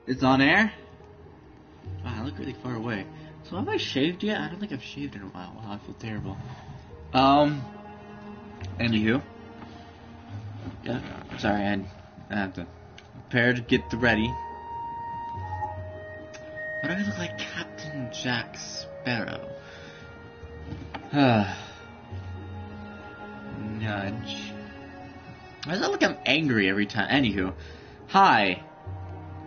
It's on air? Wow, I look really far away. So have I shaved yet? I don't think I've shaved in a while. Wow, I feel terrible. Anywho. Yeah, sorry, I have to prepare to get ready. Why do I look like Captain Jack Sparrow? Nudge. Why does it look like I'm angry every time? Anywho. Hi.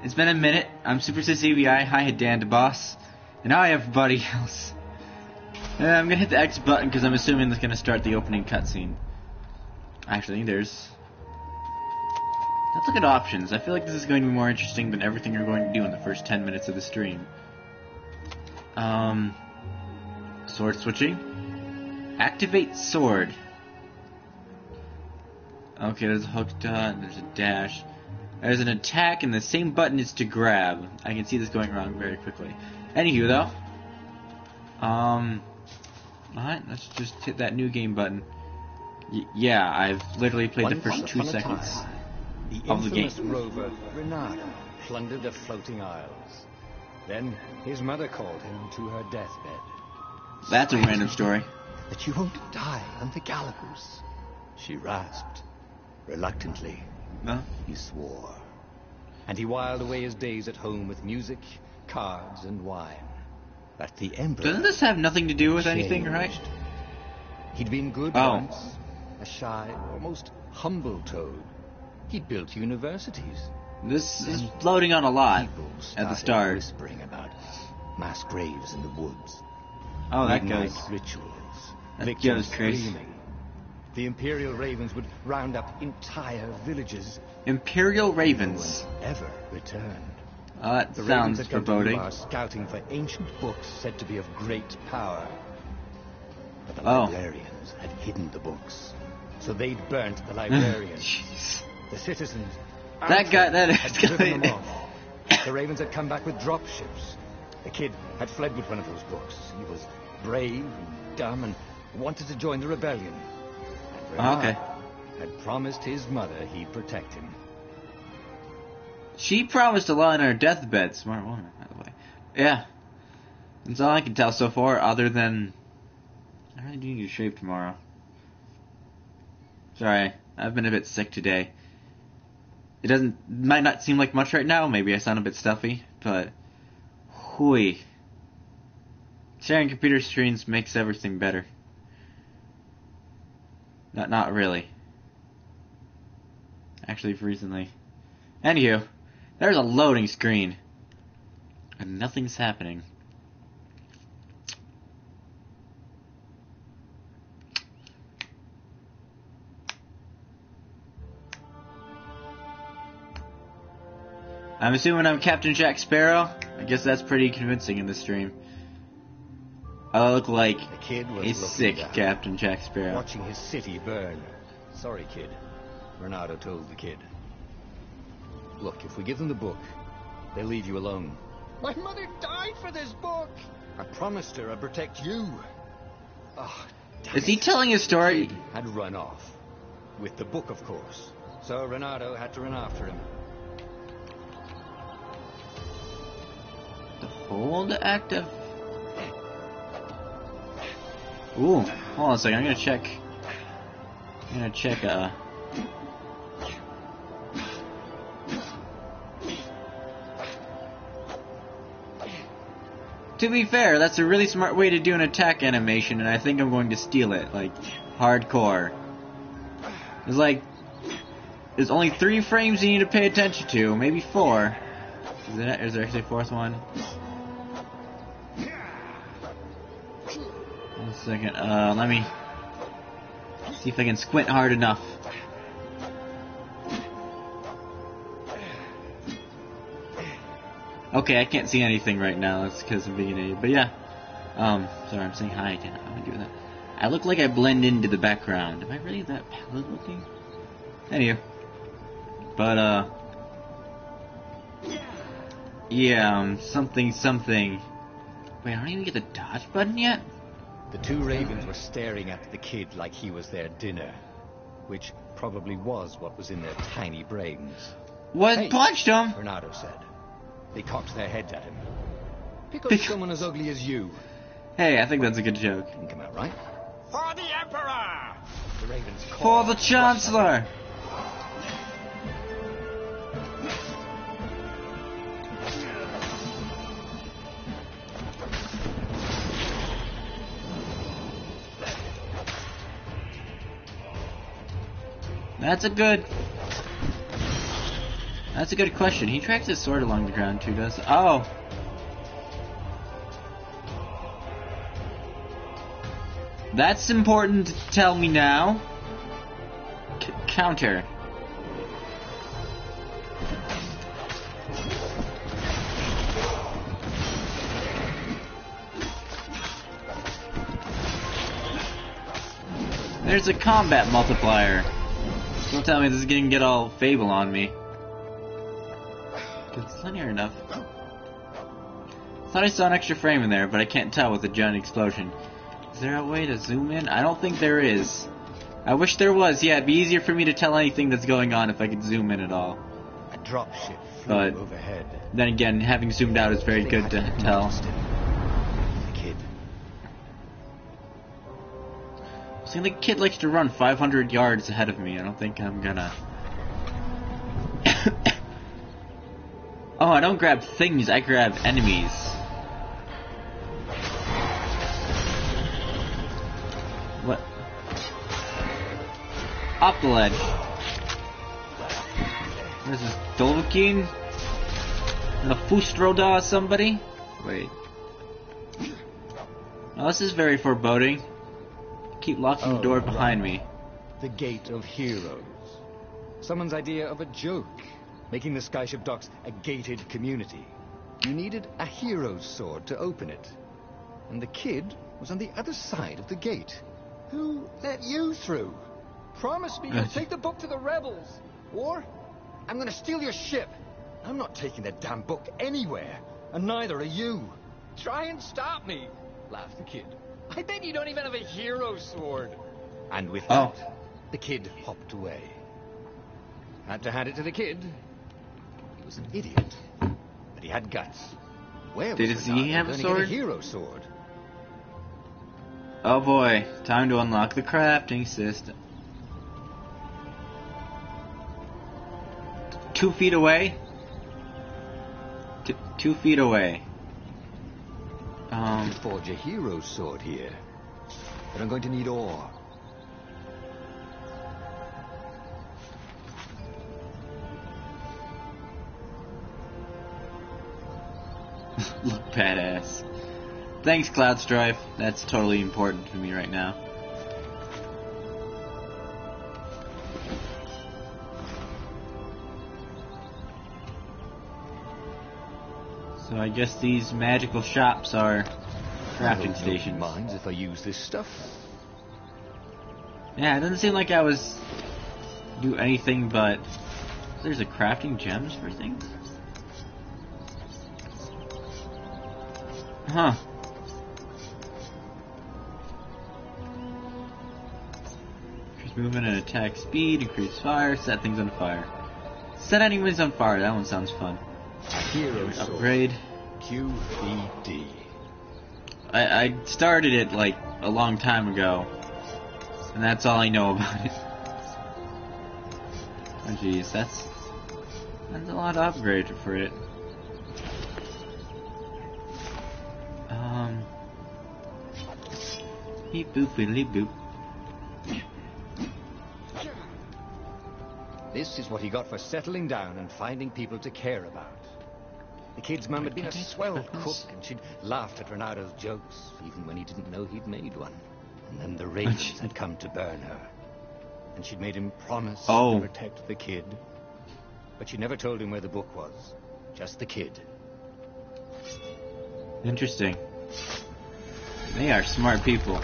It's been a minute. I'm Supersysscvi. Hi, Dan the boss. And hi, everybody else. I'm gonna hit the X button because I'm assuming it's gonna start the opening cutscene. Actually, let's look at options. I feel like this is going to be more interesting than everything you're going to do in the first 10 minutes of the stream. Sword switching. Activate sword. Okay, there's a hook dot, there's a dash. There's an attack, and the same button is to grab. I can see this going wrong very quickly. Anywho, though. Alright, let's just hit that new game button. Yeah, I've literally played the first 2 seconds of the game. The rover, Renato, plundered the floating isles. Then his mother called him to her deathbed. That's a random story. That you won't die on the gallows, she rasped. Reluctantly, he swore. And he whiled away his days at home with music, cards, and wine. But the Emperor... Doesn't this have nothing to do with anything, right? He'd been good once, a shy, almost humble toad. He'd built universities. This is floating on a lot at the start. Whispering about mass graves in the woods. Oh, that midnight goes. Rituals. That goes crazy. Screaming. The Imperial Ravens would round up entire villages. Imperial Ravens. No one ever returned. That The sounds Ravens had come to foreboding. Umar scouting for ancient books said to be of great power. But the Oh. librarians had hidden the books. So they'd burnt the librarians. Jeez. The citizens... That guy, that had is driven them going. off. The Ravens had come back with dropships. The kid had fled with one of those books. He was brave and dumb and wanted to join the rebellion. And Oh, okay. Renard had promised his mother he'd protect him. She promised to lie on her deathbed. Smart woman, by the way. Yeah. That's all I can tell so far, other than... I really do need to shave tomorrow. Sorry, I've been a bit sick today. It might not seem like much right now, maybe I sound a bit stuffy, but... Hooey. Sharing computer screens makes everything better. Not really. Actually, recently. Anywho, there's a loading screen. And nothing's happening. I'm assuming I'm Captain Jack Sparrow. I guess that's pretty convincing in this stream. I look like The kid was a looking sick down, Captain Jack Sparrow. watching his city burn. Sorry, kid. Renato told the kid. Look, if we give them the book, they'll leave you alone. My mother died for this book! I promised her I'd protect you. Oh, Is he telling his story? The kid had run off. With the book, of course. So Renato had to run after him. The hold active. Ooh, hold on a second. I'm gonna check. To be fair, that's a really smart way to do an attack animation, and I think I'm going to steal it, like, hardcore. There's only 3 frames you need to pay attention to, maybe 4. Is there actually a 4th one? One second, let me see if I can squint hard enough. Okay, I can't see anything right now, that's because I'm being an idiot, but yeah. Sorry, I'm saying hi again, I'm gonna do that. I look like I blend into the background. Am I really that pallid looking? Anywho. But, yeah, something. Wait, I don't even get the dodge button yet? The 2 ravens were staring at the kid like he was their dinner. Which probably was what was in their tiny brains. What? Hey, Punched him! Renato said. They cocked their heads at him. Pick up someone as ugly as you. Hey, I think that's a good joke. Didn't come out right. For the Emperor! The Ravens For the Chancellor! That's a good question. He tracks his sword along the ground too, does? Oh. That's important to tell me now. Counter. There's a combat multiplier. Don't tell me this is gonna get all Fable on me. It's linear enough. Thought I saw an extra frame in there, but I can't tell with the giant explosion. Is there a way to zoom in? I don't think there is. I wish there was. Yeah, it'd be easier for me to tell anything that's going on if I could zoom in at all. A dropship flew overhead. Then again, having zoomed out is very good to tell. The kid. See, the kid likes to run 500 yards ahead of me. I don't think I'm gonna... Oh, I don't grab things, I grab enemies. What? Up the ledge. What is this, Dovahkiin? And a Fustroda somebody? Wait. Oh, this is very foreboding. Keep locking the door behind me. The Gate of Heroes. Someone's idea of a joke. Making the Skyship docks a gated community. You needed a hero's sword to open it. And the kid was on the other side of the gate. Who let you through? Promise me you'll take the book to the rebels. Or I'm gonna steal your ship. I'm not taking that damn book anywhere. And neither are you. Try and stop me, laughed the kid. I bet you don't even have a hero's sword. And with that, the kid hopped away. Had to hand it to the kid. He was an idiot, but he had guts. Where was Did he have a sword? A hero sword. Oh boy, time to unlock the crafting system. 2 feet away? 2 feet away. I could forge a hero sword here, but I'm going to need ore. Look badass. Thanks, Cloud Strife. That's totally important to me right now. So I guess these magical shops are crafting stations. Minds if I use this stuff? Yeah, it doesn't seem like I was do anything but... There's a crafting gems for things? Huh. Increase movement and attack speed, increase fire, set things on fire. Set enemies on fire, that one sounds fun. Hero upgrade. QED. I started it like a long time ago. And that's all I know about it. Oh jeez, that's a lot to upgrade for it. Beep boop biddly boop. This is what he got for settling down and finding people to care about. The kid's mum had been a swell cook, and she'd laughed at Renado's jokes, even when he didn't know he'd made one. And then the Ravens had come to burn her. And she'd made him promise to protect the kid. But she never told him where the book was. Just the kid. Interesting. They are smart people.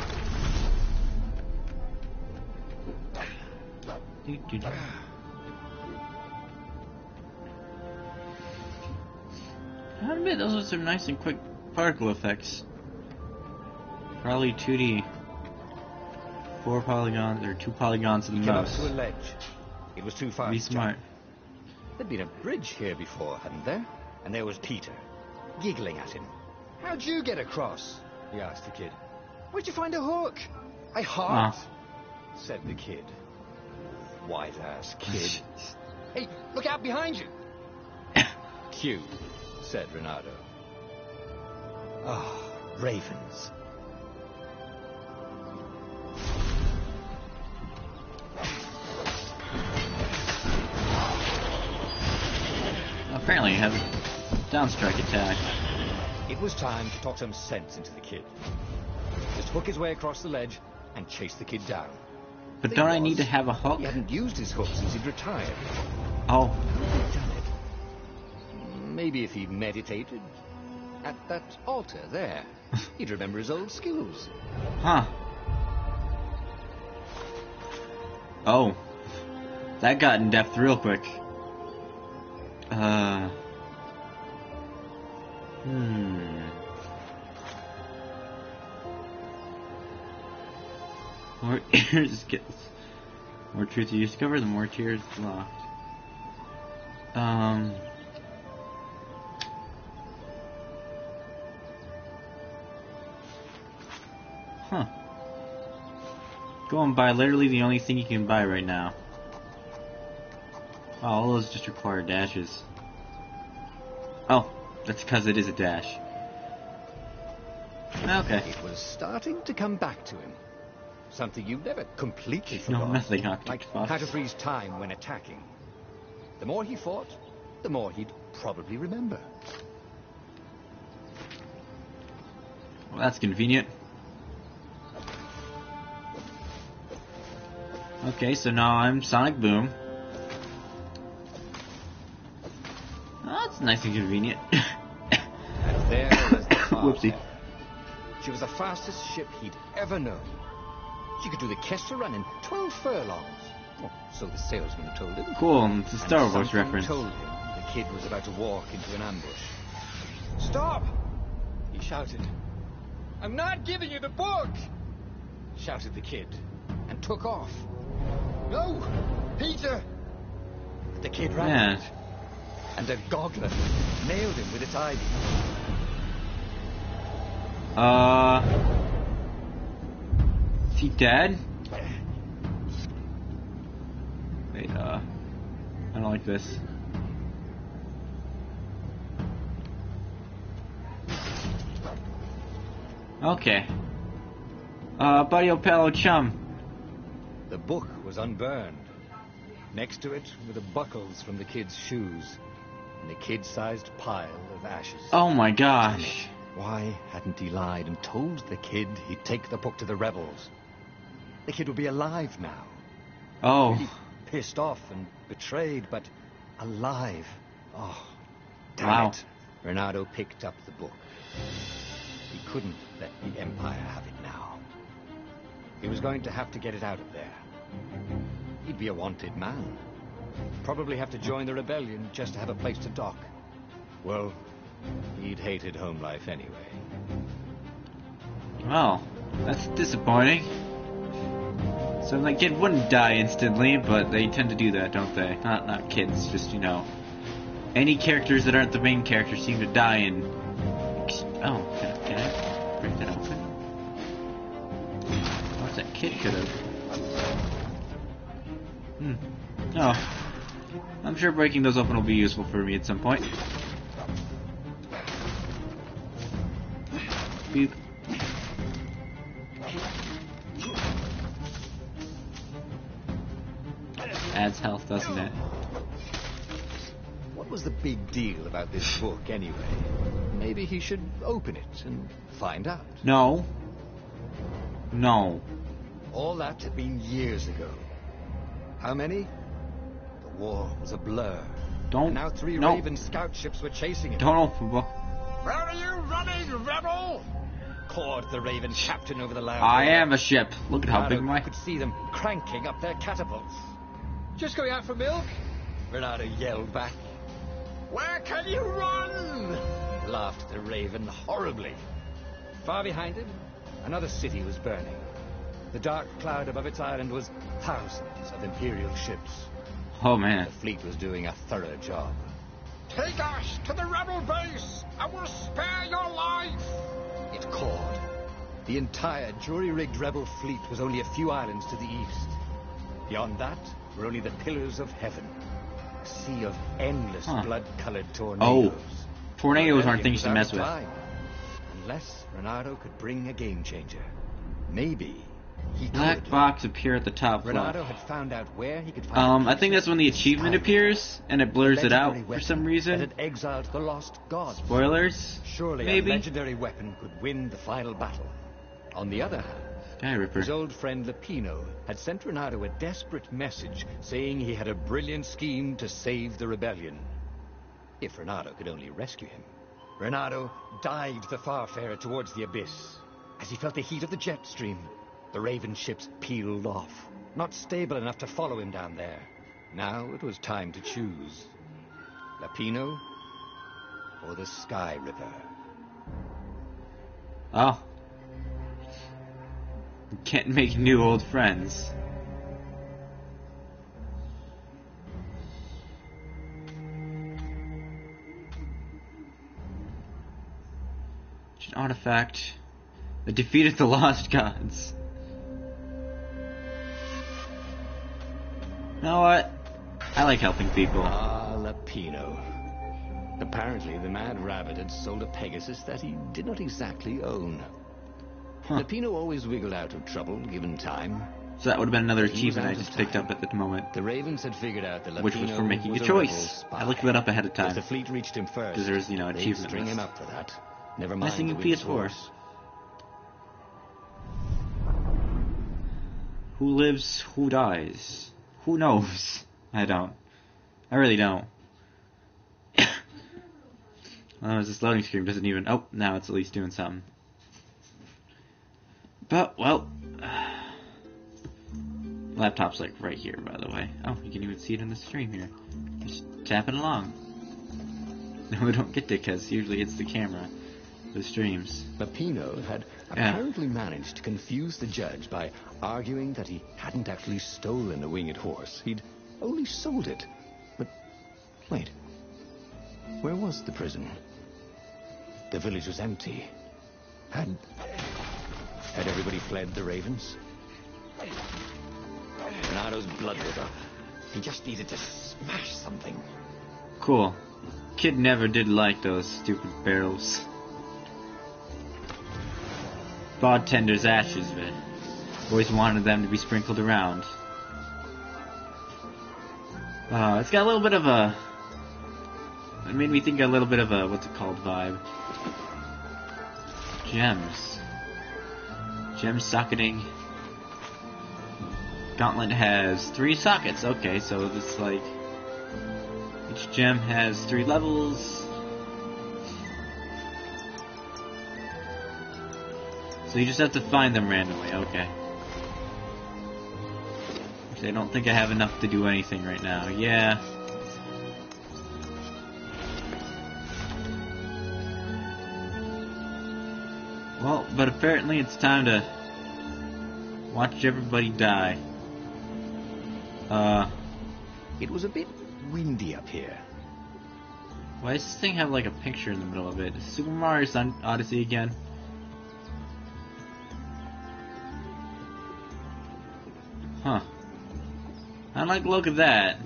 I admit those are some nice and quick particle effects. Probably 2D. 4 polygons or 2 polygons at the most. To a ledge. It was too far. Be smart. There'd been a bridge here before, hadn't there? And there was Peter, giggling at him. How'd you get across? He asked the kid. Where'd you find a hook? I hopped, said the kid. White-ass kid. Hey, look out behind you. Q, said Renato. Ah, ravens. Apparently you have a downstrike attack. It was time to talk some sense into the kid. Just hook his way across the ledge and chase the kid down. But don't I need to have a hook? He hadn't used his hook since he'd retired. Oh. He'd done it. Maybe if he meditated at that altar there, he'd remember his old skills. Huh. Oh. That got in depth real quick. More ears gets. More truth you discover, the more tears locked. Huh. Go and buy literally the only thing you can buy right now. Wow, all those just require dashes. Oh, that's because it is a dash. Okay. It was starting to come back to him. Something you never completely forgot. No, nothing. Like how to freeze time when attacking. The more he fought, the more he'd probably remember. Well, that's convenient. Okay, so now I'm Sonic Boom. Oh, that's nice and convenient. And there was the Whoopsie. She was the fastest ship he'd ever known. She could do the Kessler run in 12 furlongs. Oh, so the salesman told him. Cool, it's a Star Wars something reference. Told him the kid was about to walk into an ambush. Stop! He shouted. I'm not giving you the book! Shouted the kid, and took off. No! Peter! The kid ran. Yeah. And a goggler nailed him with its ivy. Is he dead? Wait, I don't like this. Okay. Buddy Opello chum. The book was unburned. Next to it were the buckles from the kid's shoes, and a kid-sized pile of ashes. Oh my gosh. Why hadn't he lied and told the kid he'd take the book to the rebels? The kid would be alive now. Oh. Really pissed off and betrayed, but alive. Oh, damn Wow. it. Renato picked up the book. He couldn't let the Empire have it now. He was going to have to get it out of there. He'd be a wanted man. Probably have to join the rebellion just to have a place to dock. Well, he'd hated home life anyway. Well, that's disappointing. So the kid wouldn't die instantly, but they tend to do that, don't they? Not kids, just, you know. Any characters that aren't the main character seem to die in... Oh, can I break that open? What's that kid could have... Oh. I'm sure breaking those open will be useful for me at some point. Beep. Adds health, doesn't it? What was the big deal about this book, anyway? Maybe he should open it and find out. No. No. All that had been years ago. How many? The war was a blur. Don't. And now 3 no. Raven scout ships were chasing him. Don't open book. Where are you running, rebel? Cawed the Raven captain over the loud. I am a ship. Look at how big my... I could see them cranking up their catapults. Just going out for milk? Renato yelled back. Where can you run? Laughed the Raven horribly. Far behind it, another city was burning. The dark cloud above its island was thousands of Imperial ships. Oh man. The fleet was doing a thorough job. Take us to the rebel base. I will spare your life. It called. The entire jury-rigged rebel fleet was only a few islands to the east. Beyond that were only the pillars of heaven. A sea of endless blood-colored tornadoes. Oh, tornadoes aren't things to mess with. Unless Renato could bring a game changer. Maybe he Black could. box appear at the top Renato left. had found out where he could find I think that's when the achievement appears, and it blurs it out for some that reason. had exiled the lost gods. Spoilers? Surely maybe? a legendary weapon could win the final battle. On the other hand, Sky Ripper. his old friend Lapino had sent Renato a desperate message saying he had a brilliant scheme to save the rebellion. If Renato could only rescue him. Renato dived the Farfarer towards the abyss. As he felt the heat of the jet stream, the Raven ships peeled off, not stable enough to follow him down there. Now it was time to choose. Lapino or the Sky Ripper. Oh. Can't make new old friends. An artifact that defeated the lost gods. You know what? I like helping people. Ah, Lapino. Apparently, the Mad Rabbit had sold a Pegasus that he did not exactly own. Lapino always wiggled out of trouble, given time. So that would have been another He was achievement I out of just picked time. up at the moment, The Ravens had figured out that Lapino which was for making was a rebel choice. spy. I looked that up ahead of If the time. fleet reached him first, Because there's, you know, they'd achievement string him list. up for that. Never mind Missing the in winged PS4. horse. Who lives, who dies? Who knows? I don't. I really don't. Oh, this loading screen doesn't even... Oh, now it's at least doing something. But, well... Laptop's like right here, by the way. Oh, you can even see it in the stream here. Just tapping along. No, we don't get to, because usually it's the camera. The streams. Lapino had apparently managed to confuse the judge by arguing that he hadn't actually stolen a winged horse. He'd only sold it. But, wait. Where was the prison? The village was empty. Had everybody fled the Ravens? Renato's blood was up. He just needed to smash something. Cool. Kid never did like those stupid barrels. Bartender's ashes, man. Always wanted them to be sprinkled around. It's got a little bit of a... It made me think a little bit of a, what's it called, vibe. Gems. Gem socketing. Gauntlet has 3 sockets. Okay, so it's like... Each gem has 3 levels. So you just have to find them randomly, okay. Which I don't think I have enough to do anything right now. Yeah. Well, but apparently it's time to watch everybody die. It was a bit windy up here. Why does this thing have like a picture in the middle of it? Super Mario Odyssey again? Huh. I like the look of that.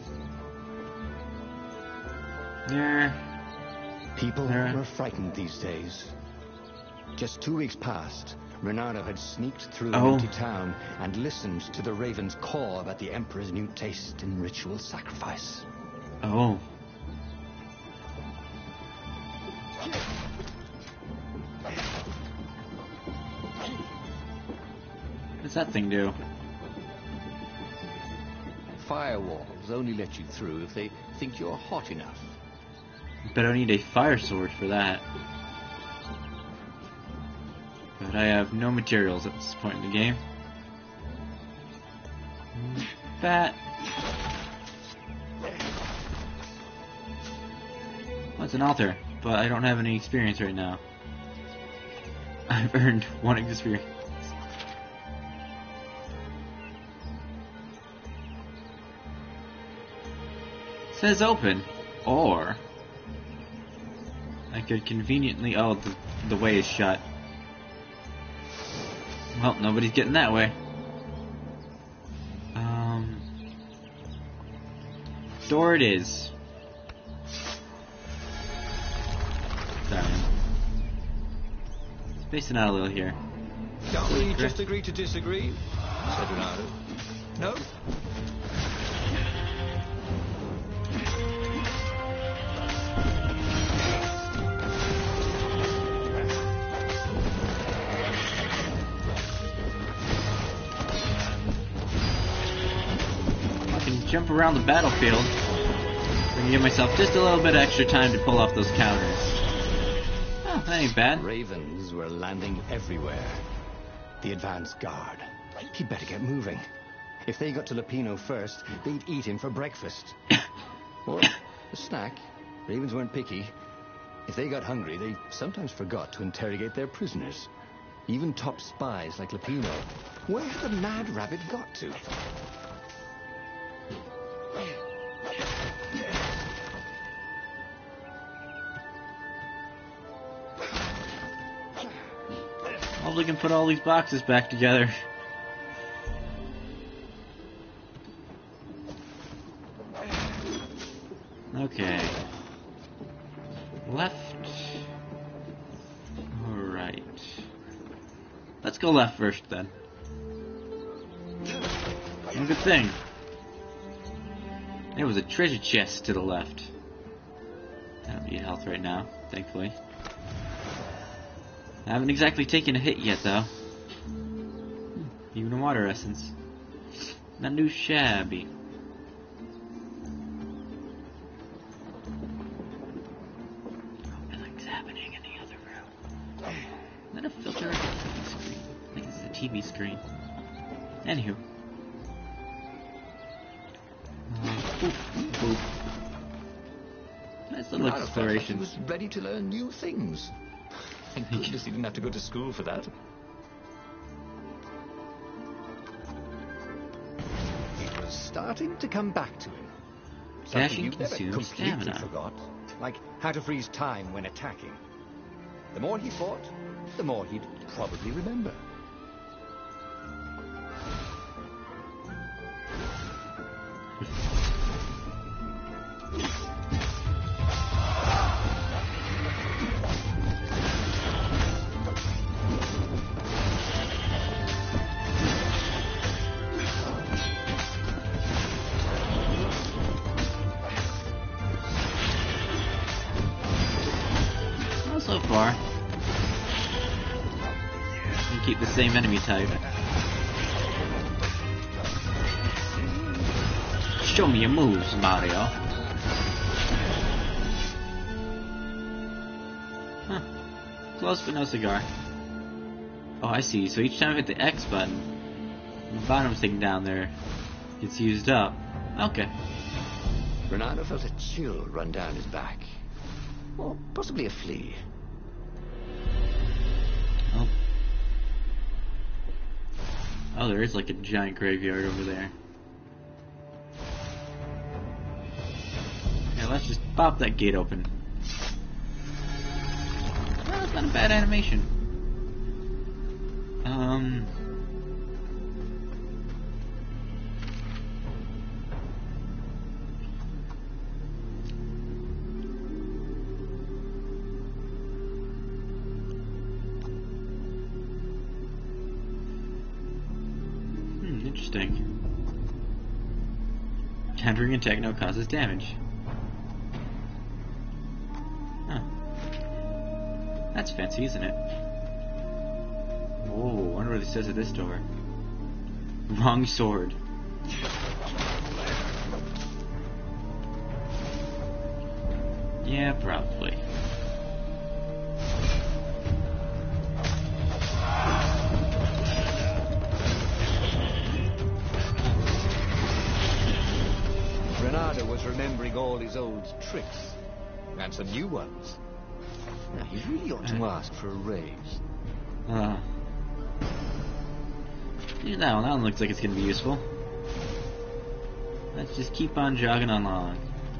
People were frightened these days. Just 2 weeks past, Renato had sneaked through the empty town and listened to the Ravens call about the Emperor's new taste in ritual sacrifice. Oh. What's that thing do? Firewalls only let you through if they think you're hot enough. But I need a fire sword for that. But I have no materials at this point in the game. Fat. What's an altar? But I don't have any experience right now. I've earned 1 experience. It says open. Or could conveniently... Oh, the way is shut. Well, nobody's getting that way. Door it is. Sorry. Spacing out a little here. Can't we just agree to disagree? Said Renato. No? Jump around the battlefield and give myself just a little bit extra time to pull off those counters. Oh, that ain't bad. Ravens were landing everywhere. The advance guard. He'd better get moving. If they got to Lupino first, they'd eat him for breakfast. Or a snack. Ravens weren't picky. If they got hungry, they sometimes forgot to interrogate their prisoners. Even top spies like Lupino. Where had the mad rabbit got to? Hopefully we can put all these boxes back together. Okay. Left. Or right. Let's go left first then. Oh, good thing. There was a treasure chest to the left. I don't need health right now, thankfully. I haven't exactly taken a hit yet, though. Even a water essence. Not too shabby. Nothing's happening in the other room. Is that a filter or a TV screen? I think it's a TV screen. Anywho. Boop. Nice little exploration. He was ready to learn new things. Thank goodness he didn't have to go to school for that. It was starting to come back to him. Something you never completely stamina. forgot. Like how to freeze time when attacking. The more he fought, the more he'd probably remember. So far. And keep the same enemy type. Show me your moves, Mario. Huh. Close but no cigar. Oh, I see. So each time I hit the X button, the bottom thing down there gets used up. Okay. Renato felt a chill run down his back. Or possibly a flea. Oh, there is like a giant graveyard over there. Yeah, let's just pop that gate open. Well, that's not a bad animation. Interesting. Countering a techno causes damage. Huh. That's fancy, isn't it? Whoa, wonder what it says at this door. Wrong sword. Yeah, probably. Renato was remembering all his old tricks. And some new ones. Now, he really ought to ask for a raise. Yeah, that one looks like it's going to be useful. Let's just keep on jogging along.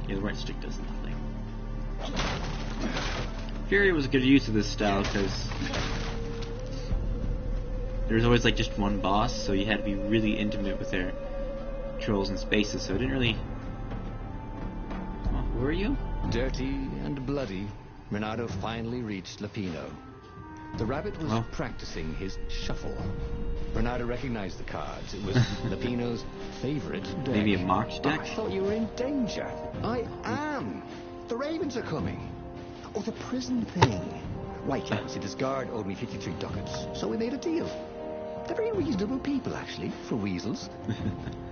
Yeah, the right stick does nothing. Fury was a good use of this style because there's always like just one boss, so you had to be really intimate with their controls and spaces, so it didn't really... Oh, who are you? Dirty and bloody, Renato finally reached Lapino. The rabbit was practicing his shuffle. Renato recognized the cards. It was Lapino's favorite deck. Maybe a marked deck? I thought you were in danger. I am. The ravens are coming. Oh, the prison thing. Right, yeah, see, this guard owed me 53 ducats, so we made a deal. They're very reasonable people, actually, for weasels.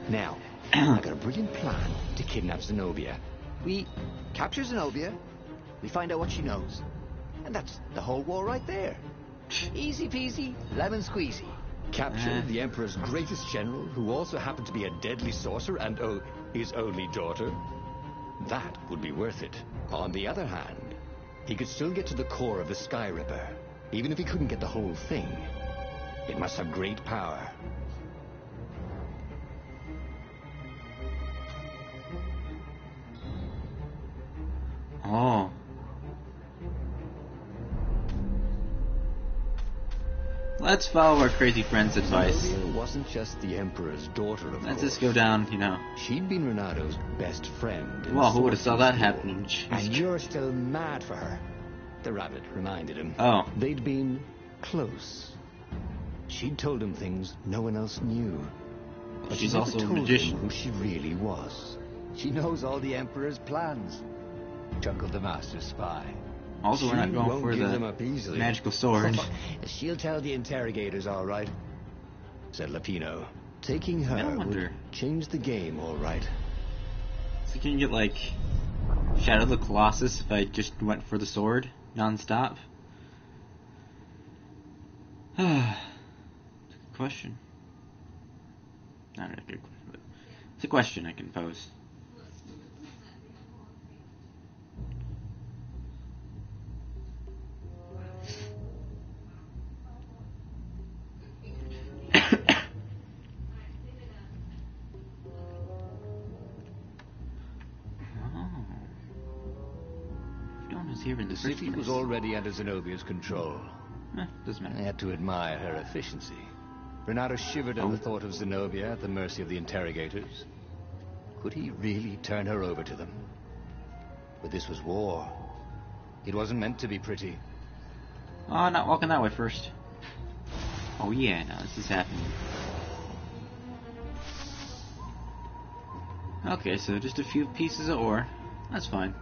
Now, I got a brilliant plan to kidnap Zenobia. We capture Zenobia, we find out what she knows, and that's the whole war right there. Easy peasy, lemon squeezy. Capture the Emperor's greatest general, who also happened to be a deadly sorcerer and, his only daughter. That would be worth it. On the other hand, he could still get to the core of the Sky Ripper, even if he couldn't get the whole thing. It must have great power. Oh. Let's follow our crazy friend's advice. Zenobia wasn't just the Emperor's daughter, of Let's course. just go down, you know. She'd been Renato's best friend. Well, who would have saw that happening? And you're still mad for her. The rabbit reminded him. Oh. They'd been close. She'd told him things no one else knew. But She's she never also a told magician. him who she really was. She knows all the Emperor's plans. Chuckled the master spy. Also, we're not going won't for give the them up easily. magical sword. She'll tell the interrogators, all right, said Lapino. Taking her I wonder. would change the game, all right. So can you get, like, Shadow of the Colossus if I just went for the sword non-stop? Good question. Not a good question, but it's a question I can pose. Here in the The city was already under Zenobia's control. Doesn't I matter. had to admire her efficiency. Renato shivered at the thought of Zenobia at the mercy of the interrogators. Could he really turn her over to them? But this was war. It wasn't meant to be pretty. Oh, not walking that way first. Oh yeah, no, this is happening. Okay, so just a few pieces of ore. That's fine.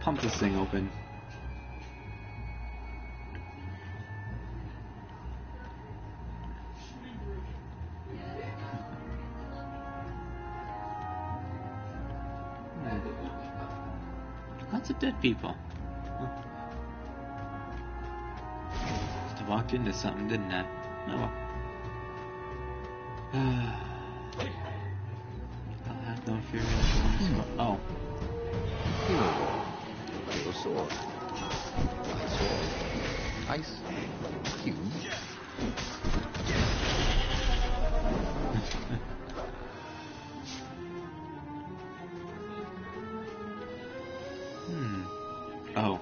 Pump this thing open. Lots of dead people. Just walked into something, didn't I? Oh well. I'll have no fear of the Oh. Little sword. Sword. Ice. Cube. Oh.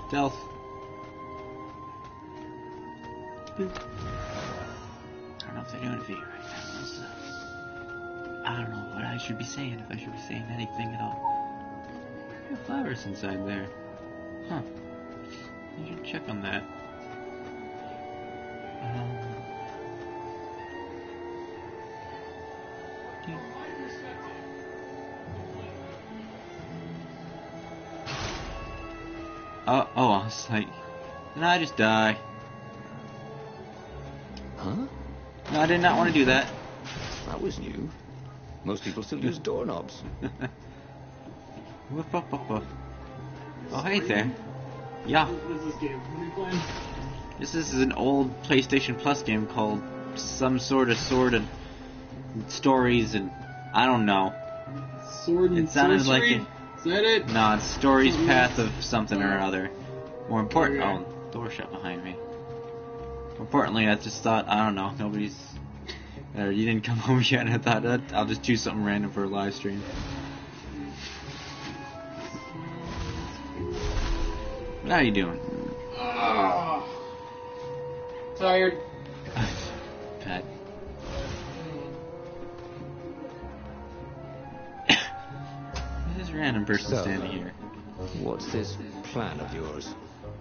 Stealth. Boop. I don't know if they're doing a video right now. Let's, I don't know what I should be saying, if I should be saying anything at all. There are flowers inside there. Huh. I should check on that. Oh, I was like, did I just die? Huh? No, I did not want to do that. That was new. Most people still use doorknobs. Woof, woof, woof, woof. Oh, hey there. Yeah. What is this game? What are you playing? This is an old PlayStation Plus game called some sort of and stories and I don't know. Sword and It sounded sorcery? like Is that it? No, it's Stories Path of something or other. More important, door shut behind me. More importantly, I just thought, I don't know, nobody's... you didn't come home yet, and I thought, I'll just choose something random for a live stream. How you doing? Tired. Pat. This random person So, standing here. What's this plan of yours?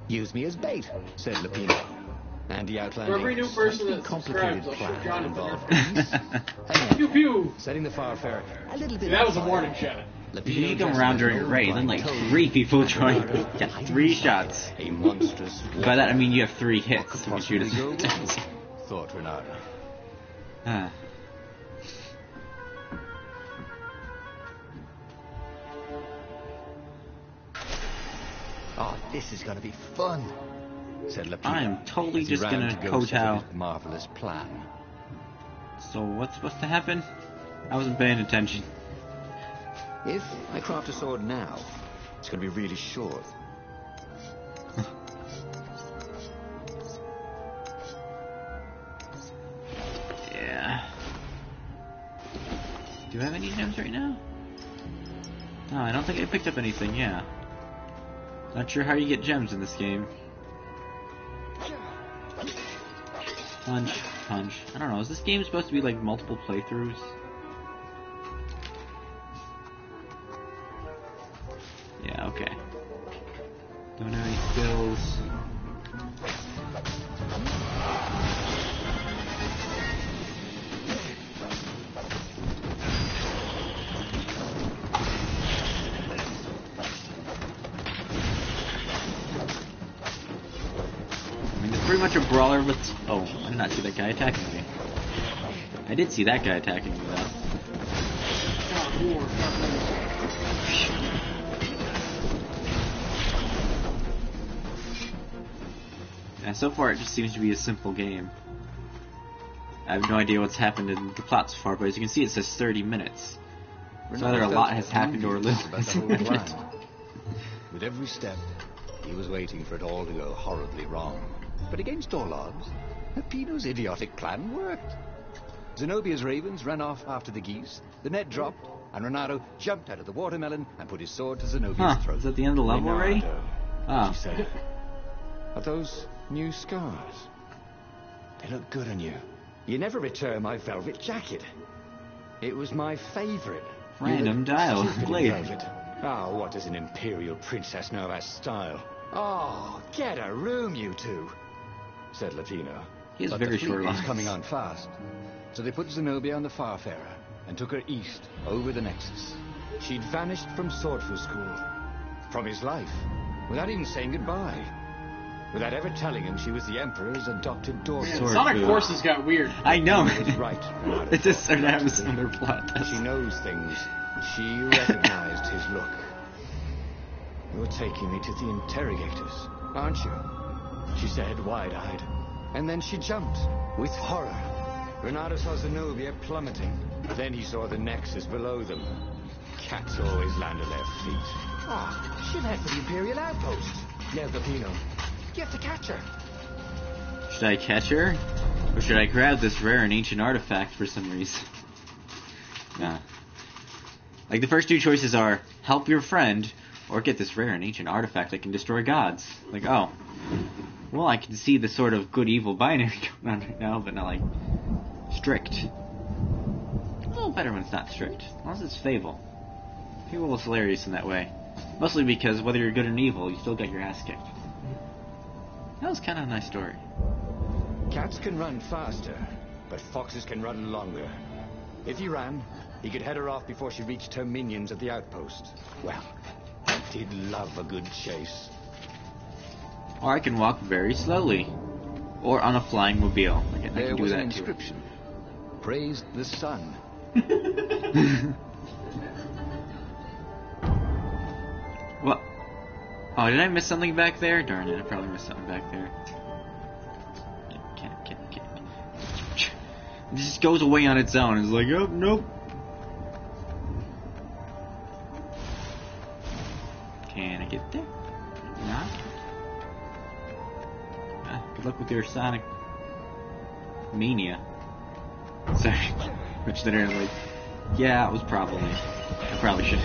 Use me as bait, said Lapino. And he outlined For every new person slightly that complicated subscribes, I'll shoot plan Jonathan involved in peace and Pew pew. setting the Farfarer a little bit. That was a on fire. warning shot. You should come around during a raid, then like 3 people join. Yeah, 3 shots. A monstrous. By that I mean you have 3 hits. You can shoot possibly go us. wrong, thought Renato. Huh. Oh, this is gonna be fun, said Lapino. I am totally as he just ran gonna to go set kowtow. his marvelous plan. So what's supposed to happen? I wasn't paying attention. If I craft a sword now, it's gonna be really short. Yeah. Do I have any gems right now? No, I don't think I picked up anything, yeah. Not sure how you get gems in this game. Punch, punch. I don't know, is this game supposed to be like multiple playthroughs? Yeah, okay. Don't have any skills. I mean, it's pretty much a brawler with... Oh, I did not see that guy attacking me. I did see that guy attacking me, though. Yeah, so far it just seems to be a simple game. I have no idea what's happened in the plot so far, but as you can see it says 30 minutes. So either a lot has happened or a little about has the whole happened. plan. With every step, he was waiting for it all to go horribly wrong. But against all odds, Peppino's idiotic plan worked. Zenobia's ravens ran off after the geese, the net dropped, and Renato jumped out of the watermelon and put his sword to Zenobia's throat. Is that the end of the level already? Renato, Oh. she said, are those new scars? They look good on you. You never returned my velvet jacket. It was my favorite. Random dialogue played. Oh, what does an imperial princess know about style? Oh, get a room, you two, said Latino. He has But very the fleet short was lines. coming on fast. So they put Zenobia on the Farfarer and took her east over the Nexus. She'd vanished from swordfish school, from his life, without even saying goodbye. Without ever telling him she was the Emperor's adopted daughter. Sword Sonic food. Forces got weird. I know. He was right, Renato It just started to have a thought. similar plot. She knows things. She recognized his look. You're taking me to the interrogators, aren't you? She said, wide-eyed. And then she jumped, with horror. Renato saw Zenobia plummeting. Then he saw the Nexus below them. Cats always land on their feet. Ah, she'll head for the Imperial outpost, yelled Peppino. You have to catch her. Should I catch her? Or should I grab this rare and ancient artifact for some reason? Nah. Like, the first two choices are, help your friend, or get this rare and ancient artifact that can destroy gods. Like, oh. Well, I can see the sort of good-evil binary going on right now, but not, like, strict. A little better when it's not strict. Unless it's Fable. Fable was hilarious in that way. Mostly because whether you're good or evil, you still get your ass kicked. That was kind of a nice story. Cats can run faster, but foxes can run longer. If he ran, he could head her off before she reached her minions at the outpost. Well, I did love a good chase. Or I can walk very slowly. Or on a flying mobile. I can There do was that an too. inscription. Praised the sun. What? Oh, did I miss something back there? Darn it, I probably missed something back there. It just goes away on its own. It's like, oh, nope. Can I get there? Not. Good luck with your Sonic mania. Sorry. Which then like, yeah, it was probably. I probably should.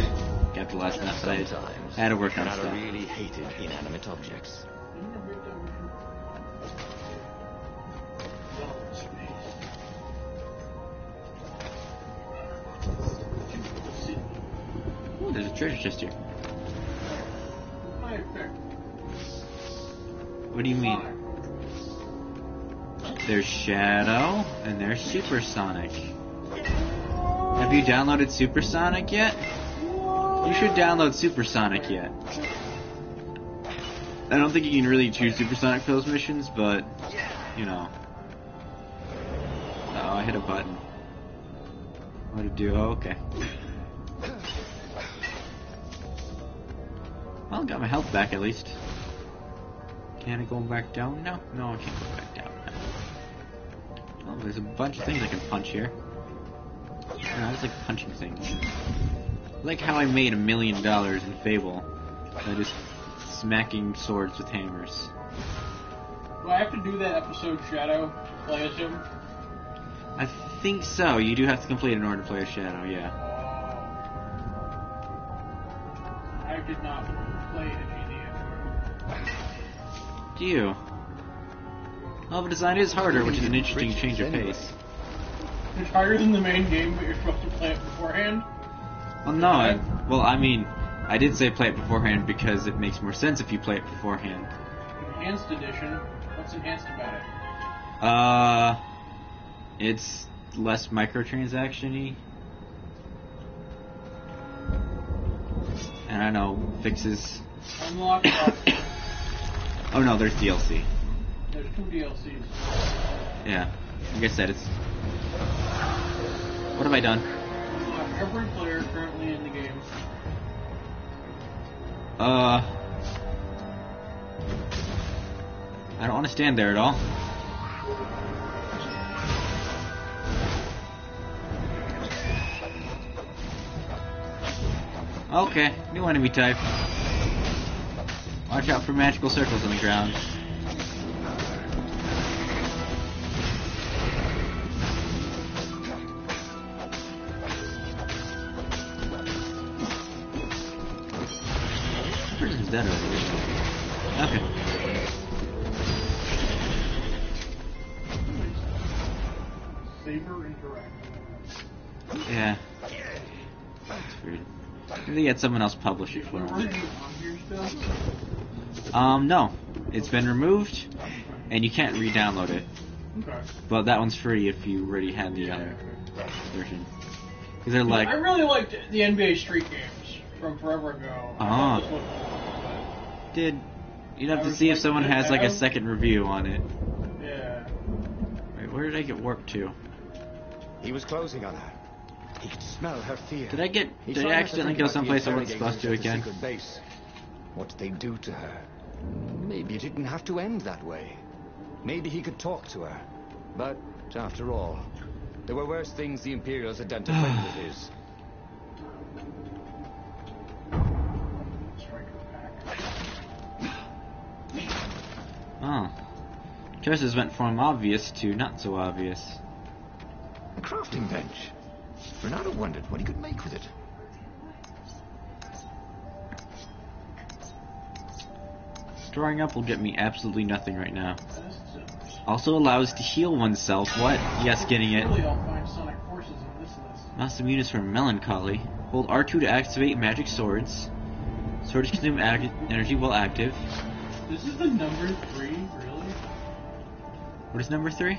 capitalized enough that Sometimes I had to work on Renata stuff. really hated inanimate objects. Ooh, there's a treasure chest here. What do you mean? There's Shadow, and there's Supersonic. Have you downloaded Supersonic yet? You should download Supersonic yet. I don't think you can really choose Supersonic for those missions, but, you know. Oh, I hit a button. What to do? Oh, okay. Well, got my health back at least. Can I go back down? No, I can't go back down. Oh, there's a bunch of things I can punch here. Yeah, I just like punching things. I like how I made $1 million in Fable by just smacking swords with hammers. Do I have to do that episode Shadow to play as him? I think so. You do have to complete in order to play a Shadow, yeah. I did not play any of the Do you? Level design is harder, which is an interesting change of pace. It's harder than the main game, but you're supposed to play it beforehand? Well, no. I mean, I did say play it beforehand because it makes more sense if you play it beforehand. Enhanced edition. What's enhanced about it? It's less microtransaction-y. And I know, fixes... Unlock. Oh no, there's DLC. There's 2 DLCs. Yeah. Like I said, it's... What have I done? Unlock every player currently in the game. I don't want to stand there at all. Okay, new enemy type. Watch out for magical circles on the ground. The person's dead already. Okay. Saber Interactive. Yeah. That's weird. Maybe get someone else publish it for Are them. you on here still? No. It's been removed, and you can't re-download it. Okay. But that one's free if you already had the other version. Because they're like... I really liked the NBA Street games from forever ago. Ah. I thought this looked cool, You'd have I to was see if like, someone has like a Shadow? second review on it. but yeah. Wait, where did I get warped to? He was closing on her. He could smell her fear. Did I He did tried I not to accidentally think go about the someplace I wasn't interrogators supposed to at the again? secret base. What did they do to her? Maybe it didn't have to end that way. Maybe he could talk to her. But, after all, there were worse things the Imperials had done to friends of his. Oh. Choices went from obvious to not so obvious. A crafting bench. Renato wondered what he could make with it. Storing up will get me absolutely nothing right now. Also allows to heal oneself. What? Yes, getting it. Really, I'll find Sonic Forces on this list. Master Munis for Melancholy. Hold R2 to activate magic swords. Swords consume energy while active. This is the number 3, really? What is number 3?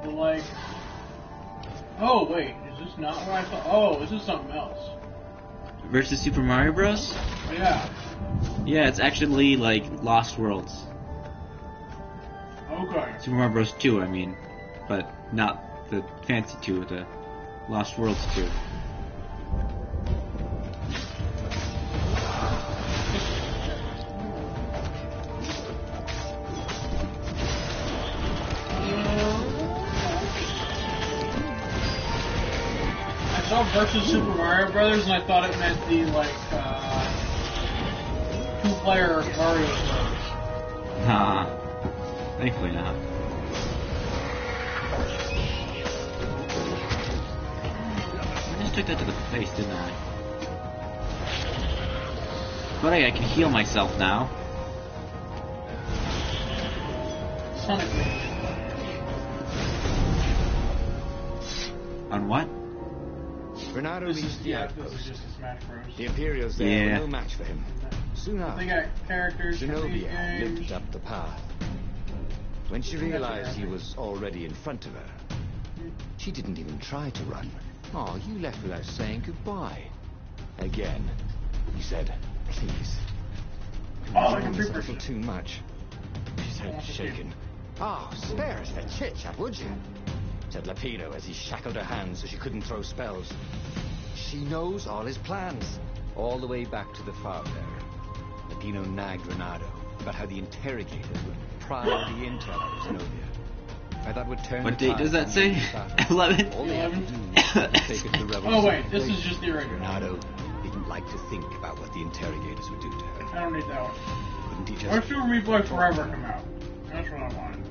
But like... Oh, wait, is this not what I thought? Oh, this is something else. Versus Super Mario Bros? Yeah. Yeah, it's actually like Lost Worlds. Okay. Super Mario Bros. 2, I mean. But not the fancy 2, the Lost Worlds 2. I saw versus Super Mario Brothers, and I thought it meant the like two-player Mario Bros. Nah. Thankfully not. What is took that to the face, didn't I? But I can heal myself now. Sonic Mania. On what? Renato This reached is, the yeah, this is outpost. just a Smash Bros. The Imperials there Yeah. were no match for him. Soon They after, got characters from these Zenobia games. limped up the path. When she realized he was already in front of her, she didn't even try to run. Oh, you left without saying goodbye. Again, he said, please. Oh, You're like a doing this a creeper. little too much. His head was shaking. Oh, spare us the chit-chat, would you? Said Lapino as he shackled her hands so she couldn't throw spells. She knows all his plans. All the way back to the Farbearer, Lapino nagged Renato about how the interrogators would pry the intel out of Zenobia. I thought would turn What the date does tide that on say? the battle. 11? All they had to do was take it to the rebels. Oh wait, this is just the original. Renato didn't like to think about what the interrogators would do to her. I don't need that one. Couldn't he Why just... should Replay Forever come out? That's what I wanted.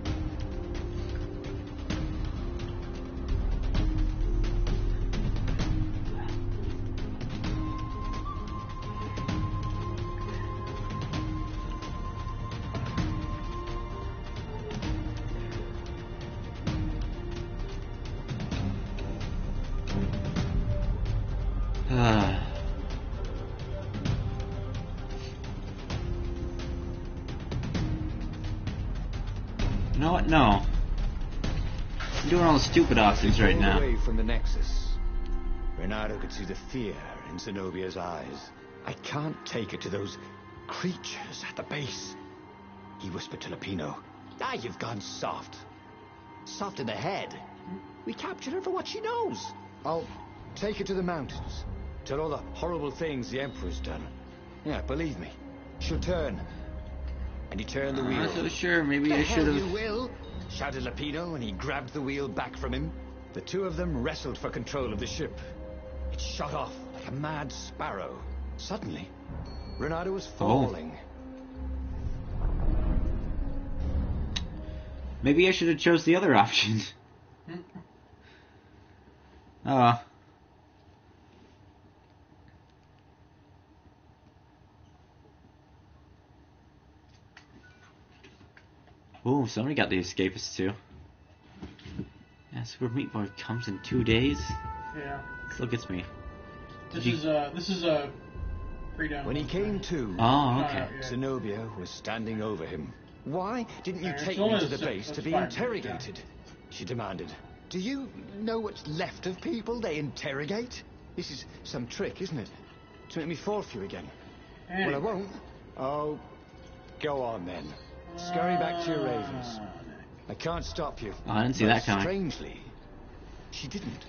You know what? No. I'm doing all the stupid options right now. Away from the Nexus, Renato could see the fear in Zenobia's eyes. I can't take it to those creatures at the base. He whispered to Lapino. Ah, you've gone soft. Soft in the head. We captured her for what she knows. I'll take her to the mountains. Tell all the horrible things the Emperor's done. Yeah, believe me. She'll turn. And he turned the I'm wheel. not so sure. Maybe I The should hell you have. will, shouted Lapino, and he grabbed the wheel back from him. The two of them wrestled for control of the ship. It shot off like a mad sparrow. Suddenly, Renato was falling. Maybe I should have chose the other option. Oh. Ooh, somebody got the escapists too. Yeah, Super Meat Boy comes in 2 days. Yeah. Look at me. This is a pre-download. When he came to, Oh, okay. Yeah. Zenobia was standing over him. Why didn't you It's take me only to the a base six, to be that's fine, interrogated? She demanded. Do you know what's left of people they interrogate? This is some trick, isn't it? To make me fall for you again. Anyway. Well, I won't. Oh, go on then. Scurry back to your ravens. I can't stop you. Oh, I didn't see But that coming. Strangely, she didn't.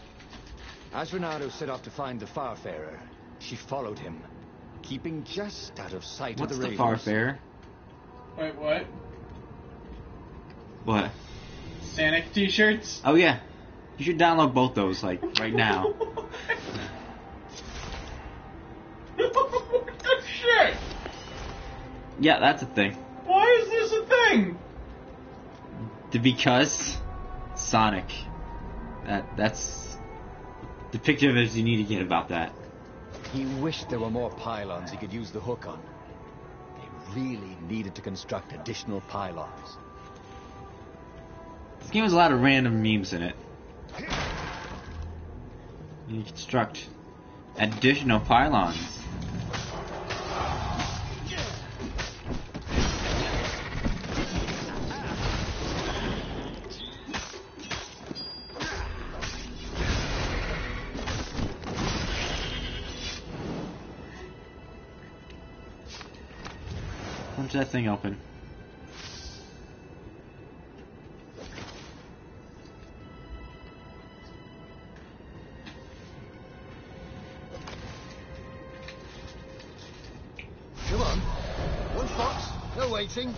As Renato set off to find the Farfarer, she followed him, keeping just out of sight What's of the the ravens. Farfarer? Wait, what? What? Sonic t-shirts? Oh yeah. You should download both those, like, right now. What the shit? Yeah, that's a thing. Why is this a thing? Because Sonic. That's the picture as you need to get about that. He wished there were more pylons he could use the hook on. They really needed to construct additional pylons. This game has a lot of random memes in it. You construct additional pylons. Punch that thing open. Come on. One fox. No waiting.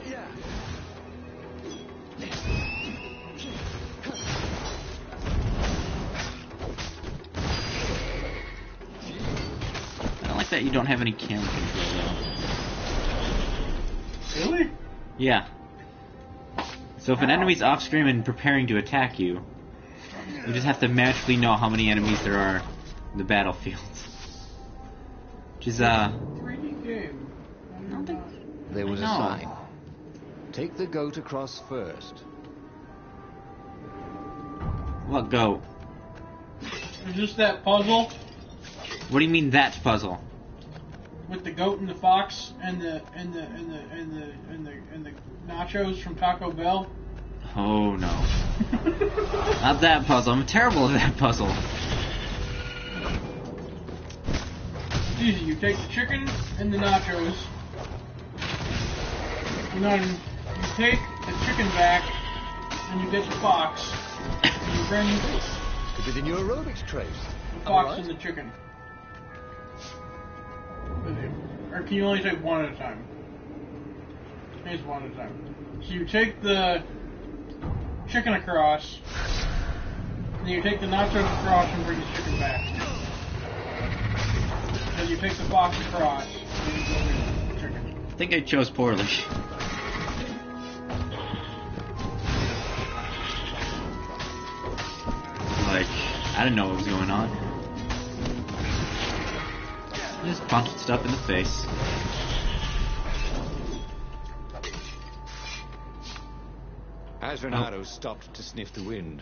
Yeah. I don't like that you don't have any camera control though. Really? Yeah. So if an enemy's off screen and preparing to attack you, you just have to magically know how many enemies there are in the battlefield. Which is 3D game. There was a No. sign. Take the goat across first. what goat? Is this that puzzle What do you mean that puzzle? with the goat and the fox and the nachos from Taco Bell? Oh no. Not that puzzle. I'm terrible at that puzzle. It's easy. You take the chicken and the nachos, and then you take the chicken back, and you get the fox, and you bring the It was in your aerobics trace. fox and the chicken. Or can you only take one at a time? I think it's one at a time. So you take the chicken across, and then you take the nachos across and bring the chicken back. Then you take the fox across, and you bring the chicken. I think I chose poorly. Like, I didn't know what was going on. Just punched stuff in the face. As Renato stopped to sniff the wind,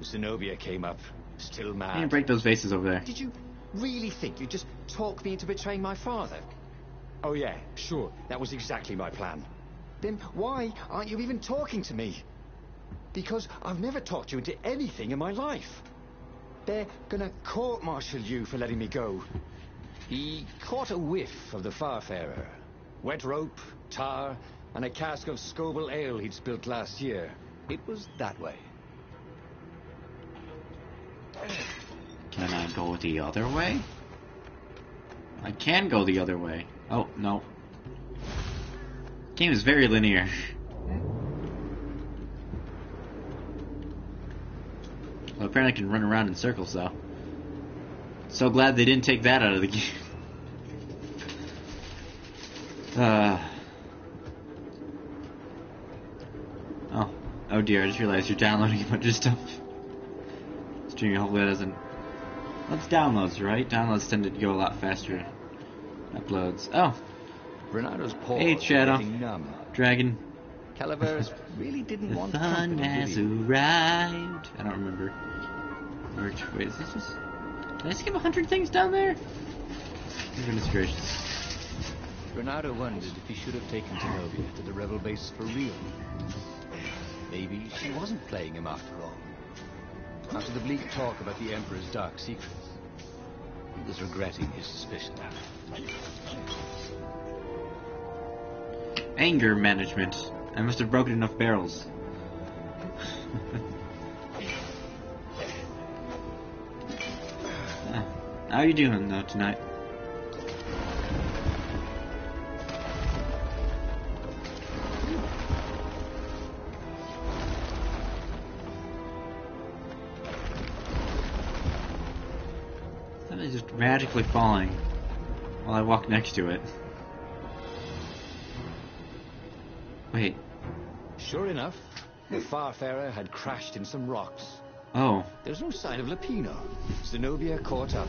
Zenobia came up, still I mad. didn't break those vases over there. Did you really think you'd just talk me into betraying my father? Oh yeah, sure, that was exactly my plan. Then why aren't you even talking to me? Because I've never talked you into anything in my life. They're gonna court-martial you for letting me go. He caught a whiff of the Farfarer. Wet rope, tar, and a cask of Scoville ale he'd spilt last year. It was that way. Can I go the other way? I can go the other way. Oh, no. Game is very linear. Well, apparently I can run around in circles, though. So glad they didn't take that out of the game. Oh dear, I just realized you're downloading a bunch of stuff. Streaming, hopefully that doesn't... That's downloads, right? Downloads tend to go a lot faster. Uploads. Oh, Renato's paws hey, were Shadow. getting numb. Dragon. Calaveras really didn't The want sun company, has did he? arrived. I don't remember. Wait, is this just... Did I skip 100 things down there? Goodness gracious. Renato wondered if he should have taken Zenobia to the rebel base for real. Maybe she wasn't playing him after all. After the bleak talk about the Emperor's dark secrets, he was regretting his suspicion. Anger management. I must have broken enough barrels. How are you doing, though, tonight? Something's just magically falling while I walk next to it. Wait. Sure enough, the Farfarer had crashed in some rocks. Oh. There's no sign of Lupino. Zenobia caught up.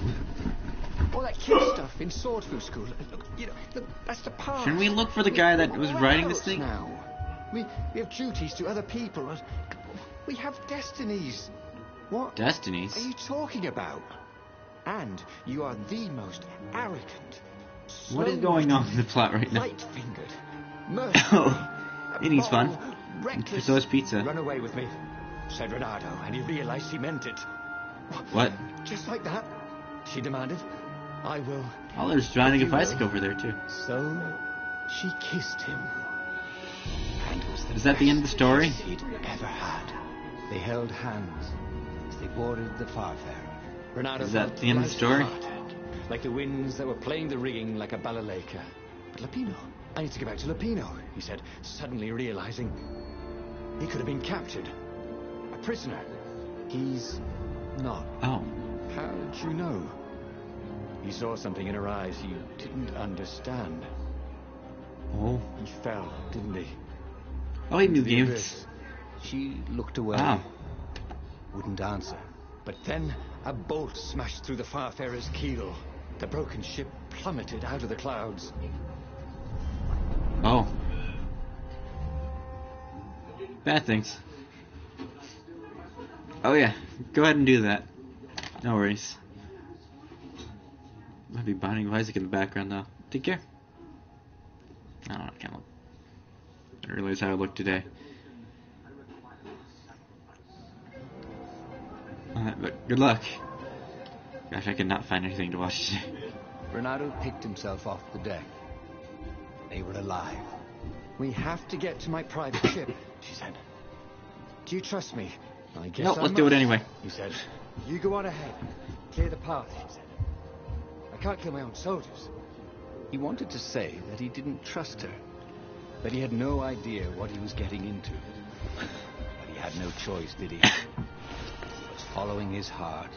All that kid stuff in Swordfu School. Look, that's the past. Shouldn't we look for the guy that was We're writing this adults thing? now. We have duties to other people. We have destinies. What Destinies? are you talking about? And you are the most arrogant. What is going on in the plot right now? Light-fingered, merciful, Oh, eating's fun. reckless. So is pizza. Run away with me, said Renato, and he realized he meant it. What? Just like that, she demanded. I will. Oh, there's drowning a If you will. bicycle over there, too. So she kissed him. And it was Is that the end of the story? best he'd ever had. They held hands as they boarded the Farfarer. Renato Is that felt the end of the story? light-hearted, like the winds that were playing the rigging like a balalaika. But Lupino, I need to get back to Lupino, he said, suddenly realizing he could have been captured. A prisoner. He's not. Oh. How did you know? He saw something in her eyes he didn't understand. Oh. He fell, didn't he? Oh, he knew The games. abyss. She looked away. Oh. Wouldn't answer. But then a bolt smashed through the Farfarer's keel. The broken ship plummeted out of the clouds. Oh. Bad things. Oh yeah, go ahead and do that. No worries. Might be Binding of Isaac in the background though. Take care. I don't know, I can't look. I didn't realize how I look today. But good luck. Gosh, I could not find anything to watch today. Bernardo picked himself off the deck. They were alive. We have to get to my private ship, she said. Do you trust me? I guess Nope, I let's do it must, anyway. he said. You go on ahead. Clear the path, she said. I can't kill my own soldiers. He wanted to say that he didn't trust her. That he had no idea what he was getting into. But he had no choice, did he? He was following his heart.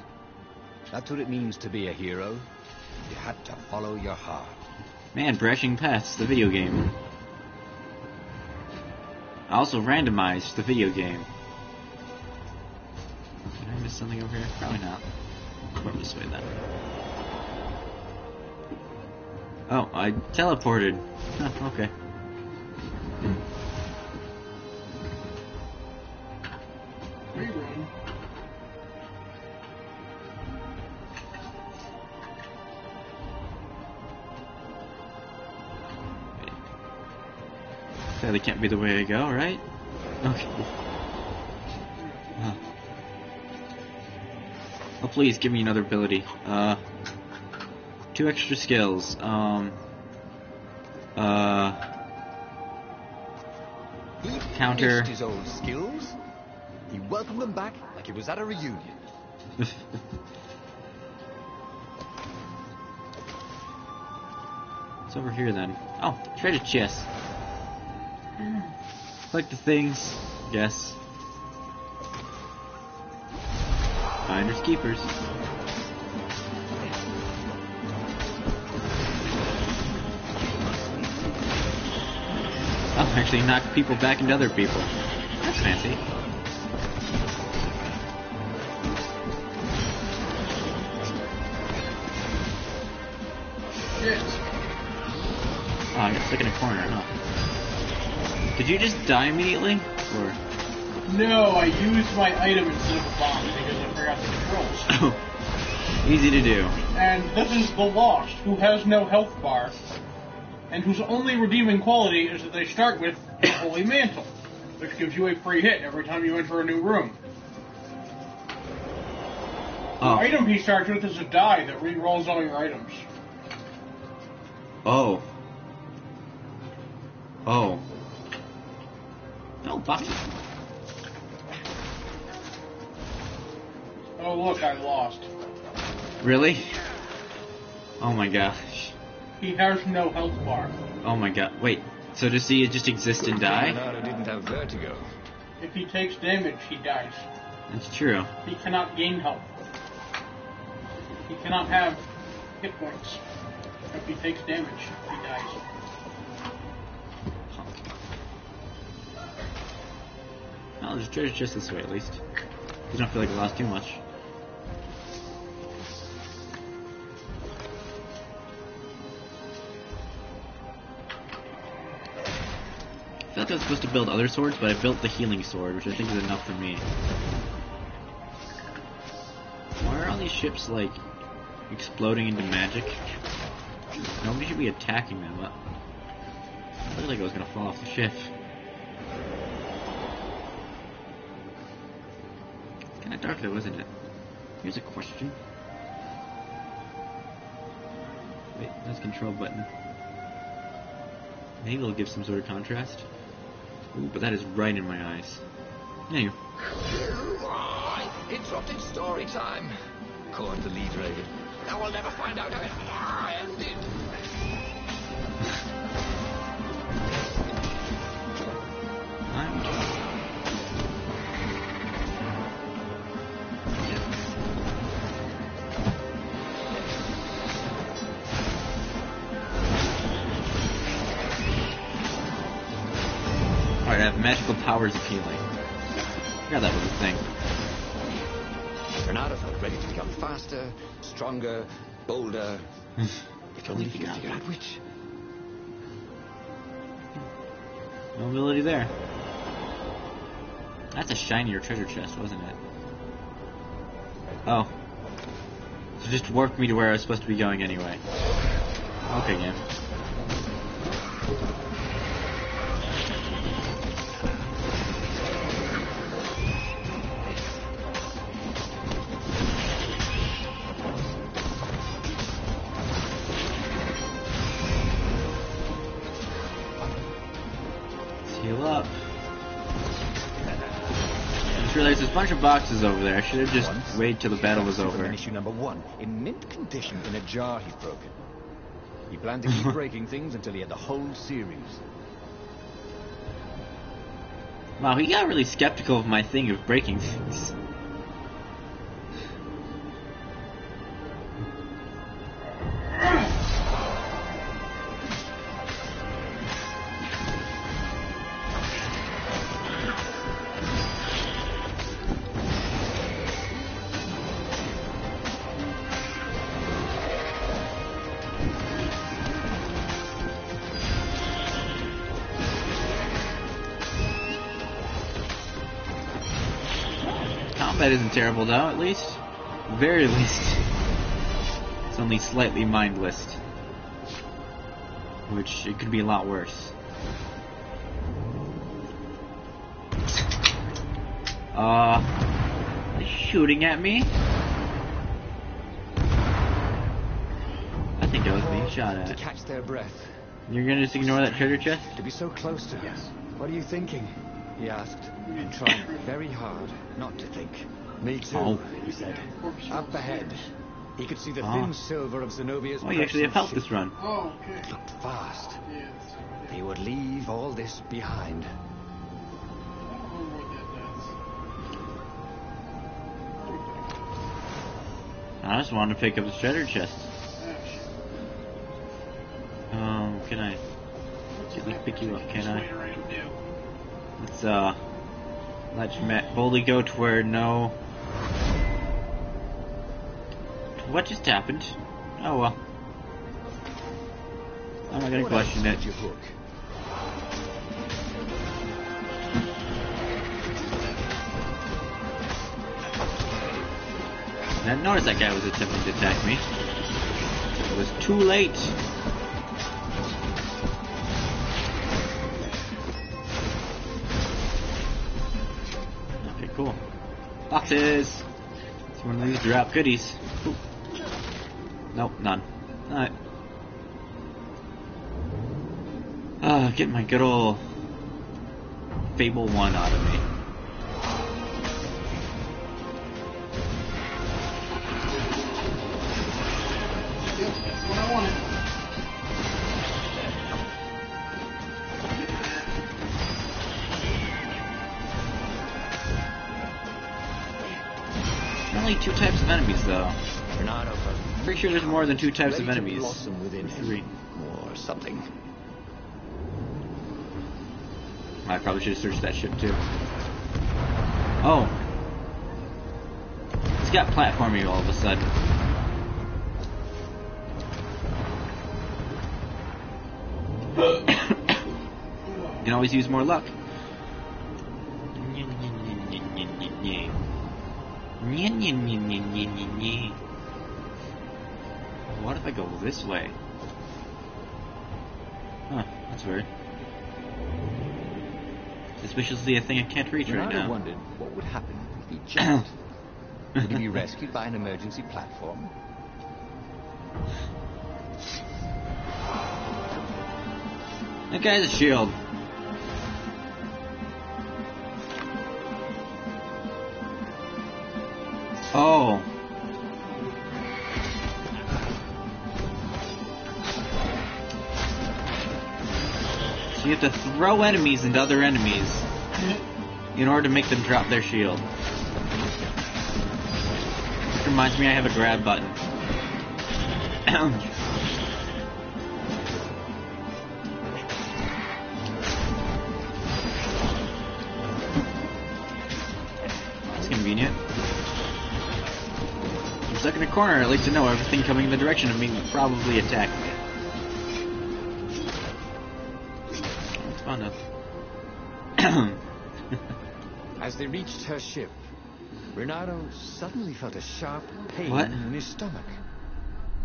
That's what it means to be a hero. You had to follow your heart. Man, Brushing Past, the video game. I also randomized the video game. Did I miss something over here? Probably not. Or this way then. Oh, I teleported. Huh, okay. Rerun. That can't be the way I go, right? Okay. Oh, please give me another ability. 2 extra skills. He Counter. missed his old skills. He welcomed them back like it was at a reunion. It's over here then. Oh, treasure chest. Collect the things, guess. Finders keepers. Oh, actually knock people back into other people. That's fancy. Shit. Oh, I got stuck in a corner, huh? Did you just die immediately? Or... No, I used my item instead of a bomb because I forgot the controls. Oh. Easy to do. And this is the Lost, who has no health bar, and whose only redeeming quality is that they start with the Holy Mantle, which gives you a free hit every time you enter a new room. Oh. The item he starts with is a die that re-rolls all your items. Oh. Oh. No, boxes. Oh look, I lost. Really? Oh my gosh. He has no health bar. Oh my god. Wait, so does he just exist and die? Bernardo didn't have vertigo. If he takes damage, he dies. That's true. He cannot gain health. He cannot have hit points. If he takes damage, he dies. Well, there's treasure just this way at least. You don't feel like I lost too much. I feel like I was supposed to build other swords, but I built the healing sword, which I think is enough for me. Why are all these ships, like, exploding into magic? Nobody should be attacking them. But I looked like I was gonna fall off the ship. It's kinda dark though, isn't it? Here's a question. Wait, that's control button. Maybe it'll give some sort of contrast. Ooh, but that is right in my eyes. Anyway. Interrupted story time. Caught the lead raven. Now we'll never find out how it ended. Alright, I have magical powers of healing. Yeah, that was a thing. Bernardo felt ready to become faster, stronger, bolder. If only he could figure out which. No ability there. That's a shinier treasure chest, wasn't it? Oh. So just warped me to where I was supposed to be going anyway. Okay, game. Heal up. I just realized there's a bunch of boxes over there. I should have just waited till the battle was over. Issue number 1, in mint condition in a jar he'd broken. He planned to keep breaking things until he had the whole series. Wow, he got really skeptical of my thing of breaking things. Combat isn't terrible though, at least. Very least. It's only slightly mindless. Which, it could be a lot worse. Shooting at me? I think I was being shot To at. catch their breath. You're gonna just ignore that treasure chest? To be so close to us. What are you thinking? He asked, and trying very hard not to think. Me too, Oh. he said. Up ahead, he could see the thin silver of Zenobia's Oh, you actually have helped ship. this run. Oh, okay. Looked fast. Yeah, that's He would leave all this behind. I just wanted to pick up the treasure chest. Can I gently pick you up, can I? Let's, let you boldly go to where no... What just happened? Oh well. I'm not gonna question it. Your hook. I didn't notice that guy was attempting to attack me. It was too late. Okay, cool. Boxes! It's one of these drop goodies. Ooh. Nope, none. Alright. Get my good old Fable 1 out of me. what I wanted. Only 2 types of enemies, though. Bernardo felt Pretty sure there's more than 2 types of ready to enemies. blossom within him. 3. Or something. I probably should have searched that ship too. Oh. It's got platforming all of a sudden. You can always use more luck. What if I go this way? Huh, that's weird. Suspiciously a thing I can't reach right Bernardo now. wondered what would happen if he jumped. Would he be rescued by an emergency platform? That guy's a shield. Oh. So you have to throw enemies into other enemies in order to make them drop their shield. Which reminds me I have a grab button. convenient. I'm stuck in a corner, at least I know everything coming in the direction of me will probably attack me. It's fun enough. As they reached her ship, Renato suddenly felt a sharp pain What? in his stomach.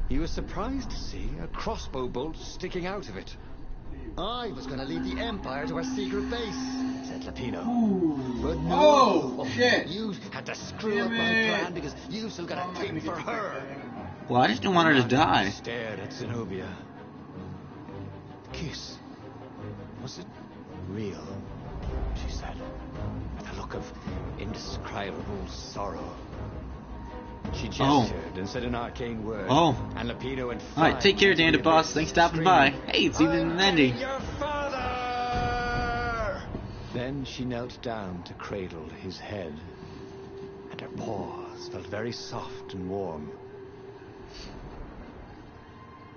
He was surprised to see a crossbow bolt sticking out of it. I was going to lead the Empire to our secret base, said Lapino. Ooh. But no, Oh, shit. You had to screw up Damn my it. plan because you still got a thing for her. Well, I just didn't want her to die. Stared at Zenobia. The kiss. Was it real? She said, with a look of indescribable sorrow. She gestured and said an arcane word. Oh. And Lapino and Alright, take care, Dan DeBoss. Thanks for stopping by. Hey, it's even an ending. Your father! Then she knelt down to cradle his head, and her paws felt very soft and warm.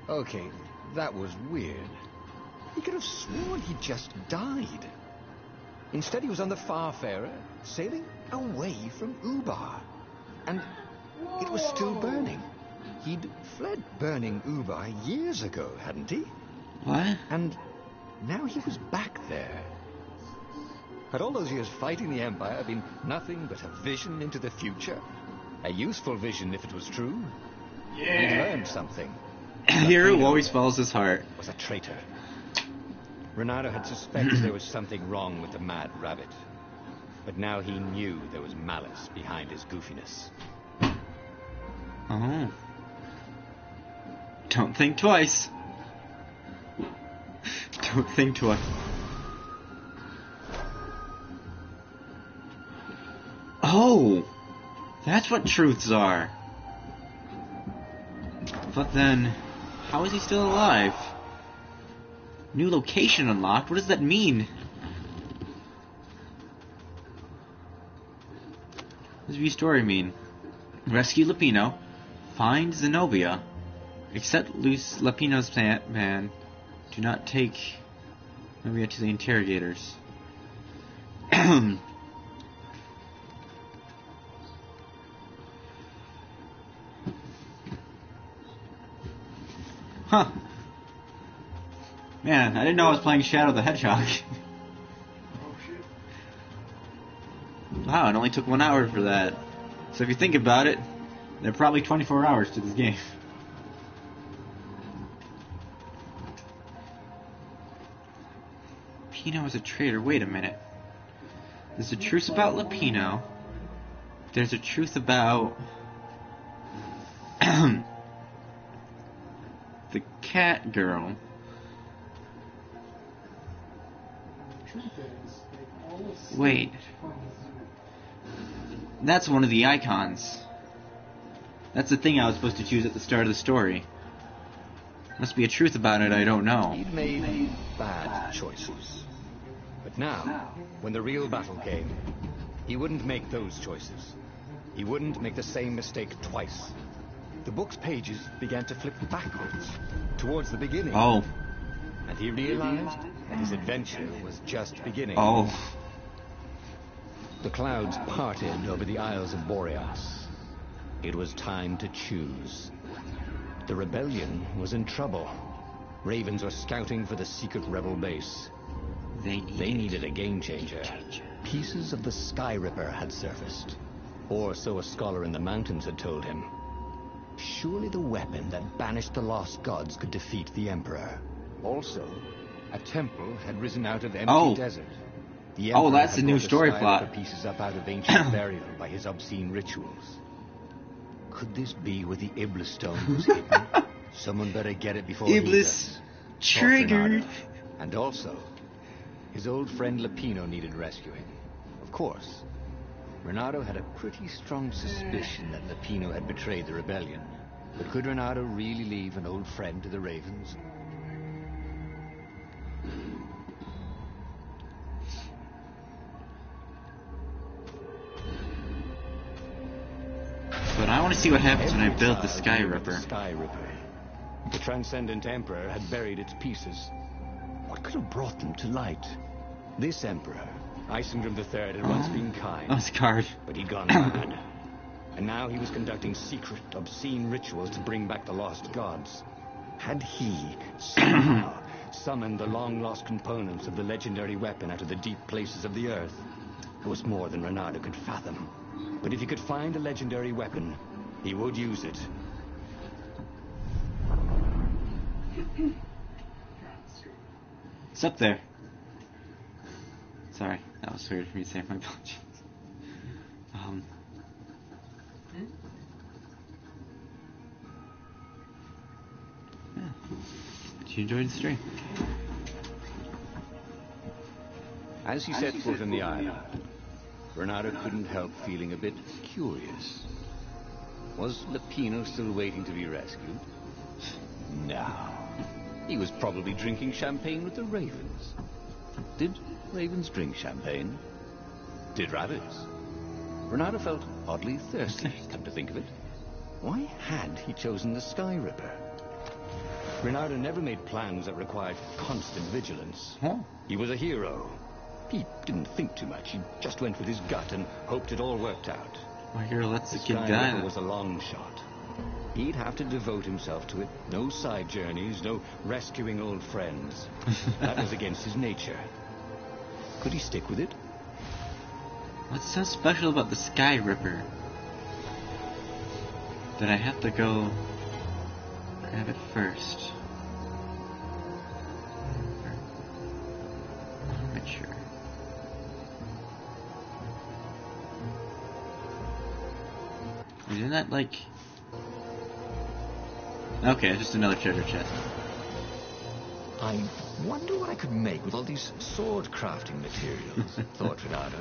Okay, that was weird. He could have sworn he just died. Instead, he was on the Farfarer, sailing away from Ubar. And it was still burning. He'd fled burning Ubar years ago, hadn't he? What? And now he was back there. Had all those years fighting the Empire been nothing but a vision into the future? A useful vision if it was true? He'd learned something. Hero always follows his heart. Was a traitor. Renato had suspected there was something wrong with the mad rabbit. But now he knew there was malice behind his goofiness. Oh. Don't think twice. Don't think twice. Oh! That's what truths are. But then, how is he still alive? New location unlocked? What does that mean? What does view story mean? Rescue Lapino. Find Zenobia. Accept loose Lapino's man. Do not take Zenobia to the interrogators. Huh. Man, I didn't know I was playing Shadow the Hedgehog. Wow, it only took 1 hour for that. So if you think about it, there are probably 24 hours to this game. Lapino is a traitor. Wait a minute. There's a truth about Lapino. There's a truth about the cat girl. Wait. That's one of the icons. That's the thing I was supposed to choose at the start of the story. Must be a truth about it I don't know. He'd made bad choices. But now, when the real battle came, he wouldn't make those choices. He wouldn't make the same mistake twice. The book's pages began to flip backwards, towards the beginning. Oh. And he realized that his adventure was just beginning. Oh. The clouds parted over the Isles of Boreas. It was time to choose. The rebellion was in trouble. Ravens were scouting for the secret rebel base. They needed a game changer. Pieces of the Sky Ripper had surfaced. Or so a scholar in the mountains had told him. Surely the weapon that banished the lost gods could defeat the Emperor. Also, a temple had risen out of empty desert. The Emperor that's had the new brought story Sky plot. Ripper pieces up out of ancient burial by his obscene rituals. Could this be where the Iblis stone was hidden? Someone better get it before he Iblis does. triggered. Renato. And also, his old friend Lapino needed rescuing. Of course, Renato had a pretty strong suspicion that Lapino had betrayed the rebellion. But could Renato really leave an old friend to the Ravens? But I want to see what happens when I Every build the child Sky knew Ripper. the Sky Ripper. The transcendent Emperor had buried its pieces. What could have brought them to light? This Emperor, Isengrim III had once been kind, Oh, Scarred. but he'd gone mad. And now he was conducting secret, obscene rituals to bring back the lost gods. Had he somehow summoned the long-lost components of the legendary weapon out of the deep places of the earth? It was more than Renato could fathom. But if he could find a legendary weapon, he would use it. It's up there. Sorry, that was weird for me to say. My apologies. Yeah. Did you enjoy the stream? As he set foot on the island, Renato couldn't help feeling a bit curious. Was Lapino still waiting to be rescued? No. He was probably drinking champagne with the ravens. Did ravens drink champagne? Did rabbits? Renato felt oddly thirsty, come to think of it. Why had he chosen the Sky Ripper? Renato never made plans that required constant vigilance. Huh? He was a hero. He didn't think too much. He just went with his gut and hoped it all worked out. My hero lets the The kid Sky die. Ripper was a long shot. He'd have to devote himself to it. No side journeys, no rescuing old friends. That was against his nature. Could he stick with it? What's so special about the Sky Ripper that I have to go grab it first? I'm not sure. Isn't that like... Okay, just another treasure chest. I wonder what I could make with all these sword crafting materials, thought Renato.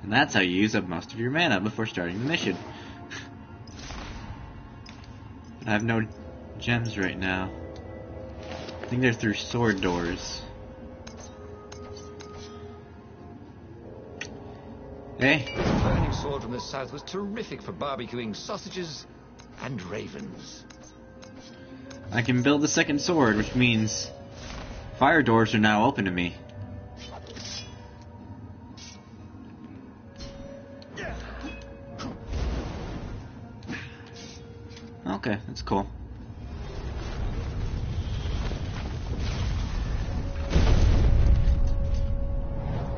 And that's how you use up most of your mana before starting the mission. I have no gems right now. I think they're through sword doors. Hey. The burning sword from the south was terrific for barbecuing sausages and ravens. I can build the second sword, which means fire doors are now open to me. Okay, that's cool.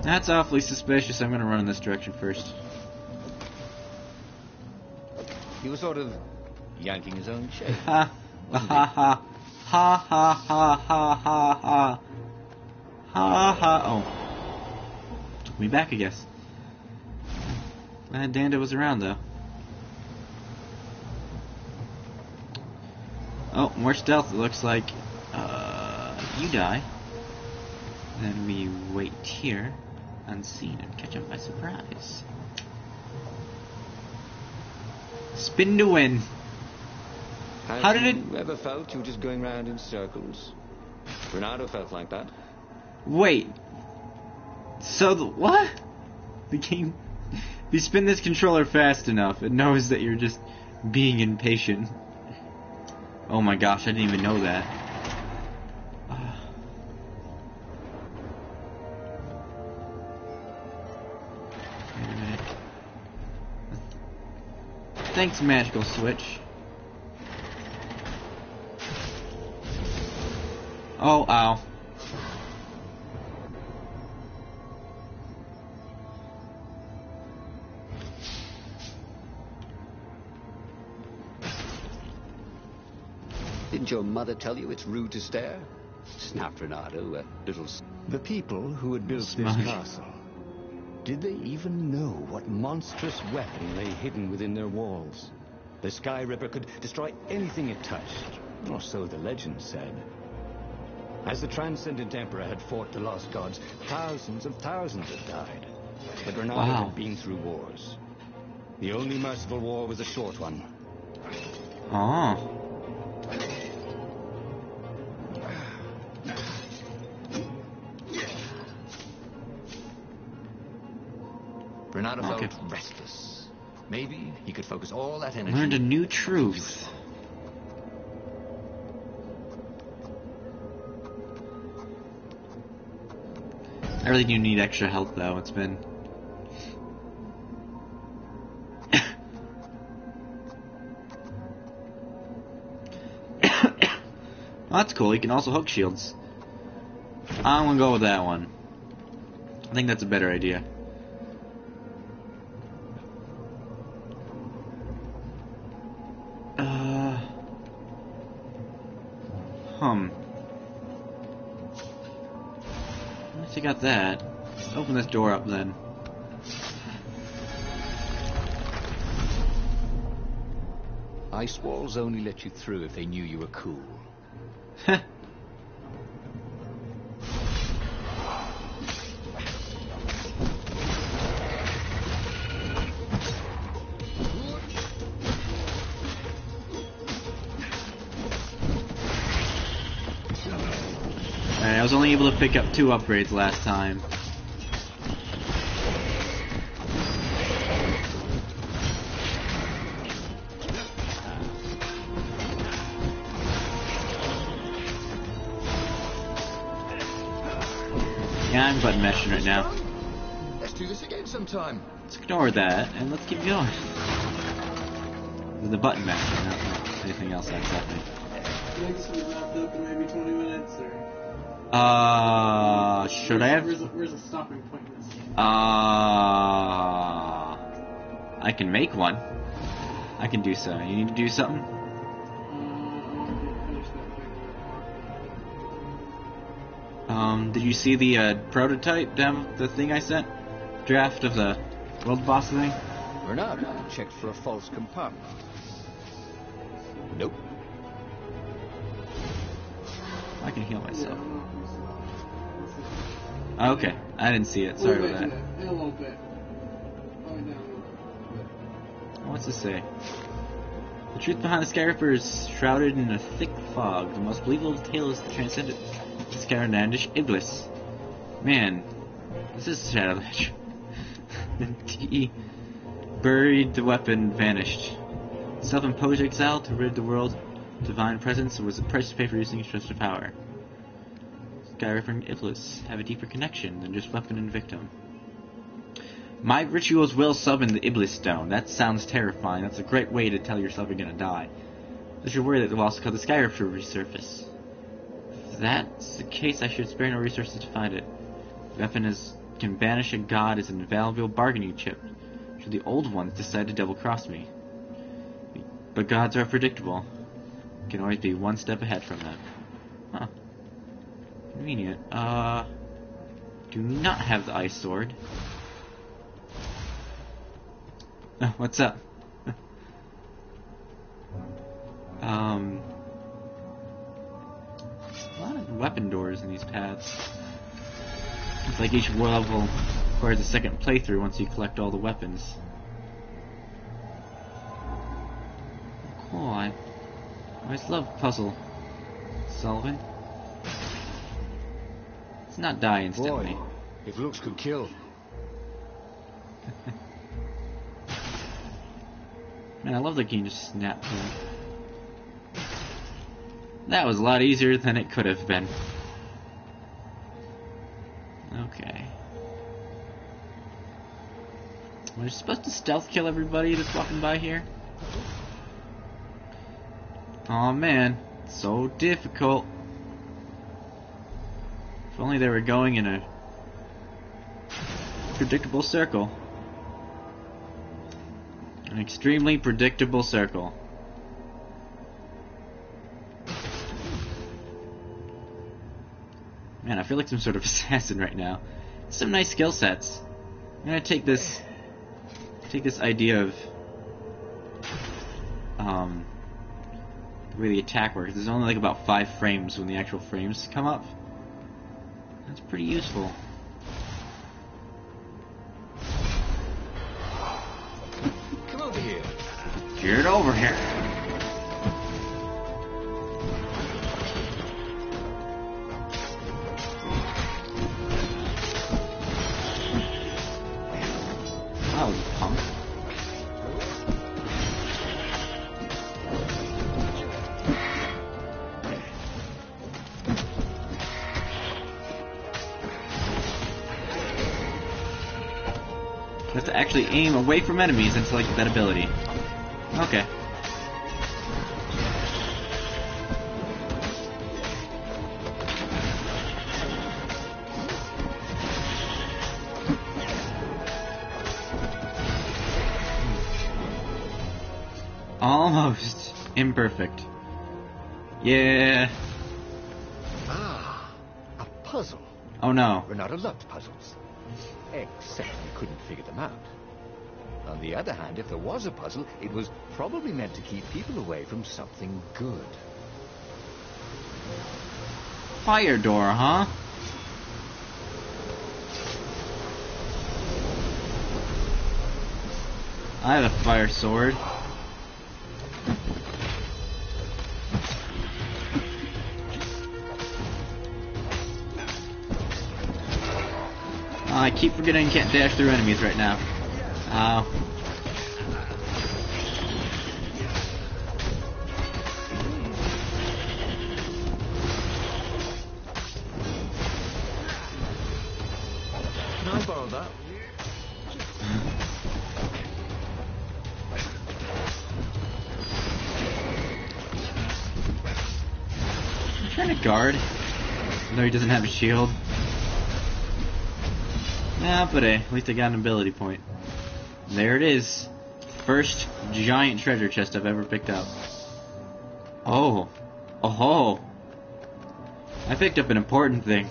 That's awfully suspicious. I'm gonna run in this direction first. He was sort of yanking his own chain. Ha ha ha ha ha ha ha ha ha ha ha. Oh, took me back, I guess. Glad Danda was around though. Oh, more stealth. It looks like you die. Then we wait here, unseen, and catch him by surprise. Spin to win. How did it... You ever felt you were just going round in circles? Renato felt like that. Wait. So the... What? The game... If you spin this controller fast enough, it knows that you're just being impatient. Oh my gosh, I didn't even know that. Wait a minute. Thanks, Magical Switch. Oh, ow. Didn't your mother tell you it's rude to stare? Snapped Renato, a little... The people who had built Smug. this castle, did they even know what monstrous weapon lay hidden within their walls? The Sky Ripper could destroy anything it touched, or so the legend said. As the Transcendent Emperor had fought the lost gods, thousands and thousands had died. But Renato Wow. had been through wars. The only merciful war was a short one. Oh. Renato Okay. felt restless, Maybe he could focus all that energy. Learned a new truth. I really do need extra health though. It's been... Well, that's cool. You can also hook shields. I'm gonna go with that one. I think that's a better idea. Once you got that, let's open this door up then. Ice walls only let you through if they knew you were cool. Alright, I was only able to pick up 2 upgrades last time. Yeah, I'm button mashing right now. Let's do this again sometime. Let's ignore that and let's keep going. The button mashing, not anything else that's happening. Next we wrapped up in maybe 20 minutes, or... should I have... Where's the stopping point in this? I can make one. I can do so. You need to do something? Did you see the prototype demo, the thing I sent? Draft of the world boss thing? Renard checked for a false compartment. Nope. I can heal myself. Okay, I didn't see it. Sorry about that. A little bit. What's this say? The truth behind the Skyripper is shrouded in a thick fog. The most believable tale is the transcendent Skyrandish Iblis. Man, this is Shadow Ledge. T. Buried the weapon, vanished. Self-imposed exile to rid the world. Divine presence was the price to pay for using trust of power. Skyripper and Iblis have a deeper connection than just weapon and victim. My rituals will summon the Iblis Stone. That sounds terrifying. That's a great way to tell yourself you're gonna die. But you're worried that it will also cause the Skyripper to resurface. If that's the case, I should spare no resources to find it. The weapon can banish a god as an invaluable bargaining chip, should the old ones decide to double-cross me. But gods are predictable. You can always be one step ahead from them. Huh. Convenient. Do not have the ice sword. What's up? A lot of weapon doors in these paths. It's like each level requires a second playthrough once you collect all the weapons. Cool, I always love puzzle solving. Let's not die instantly. Boy, if looks could kill. Man, I love the game just snap to it. That was a lot easier than it could have been. Okay. We're supposed to stealth kill everybody that's walking by here? Aw, man. So difficult. If only they were going in a predictable circle. An extremely predictable circle. Man, I feel like some sort of assassin right now. Some nice skill sets. I'm gonna take this idea of the way the attack works. There's only like about 5 frames when the actual frames come up. That's pretty useful. Come over here. Get over here. That was a punk. to actually aim away from enemies and select that ability. Okay. Almost imperfect. Yeah. Ah, a puzzle. Oh no. Renato loved puzzles. Except he couldn't figure them out. On the other hand, if there was a puzzle, it was probably meant to keep people away from something good. Fire door, huh? I have a fire sword. I keep forgetting I can't dash through enemies right now. Can I borrow that? I'm trying to guard. No, he doesn't have a shield. Nah, but hey, at least I got an ability point. There it is. First giant treasure chest I've ever picked up. Oh. Oh. I picked up an important thing.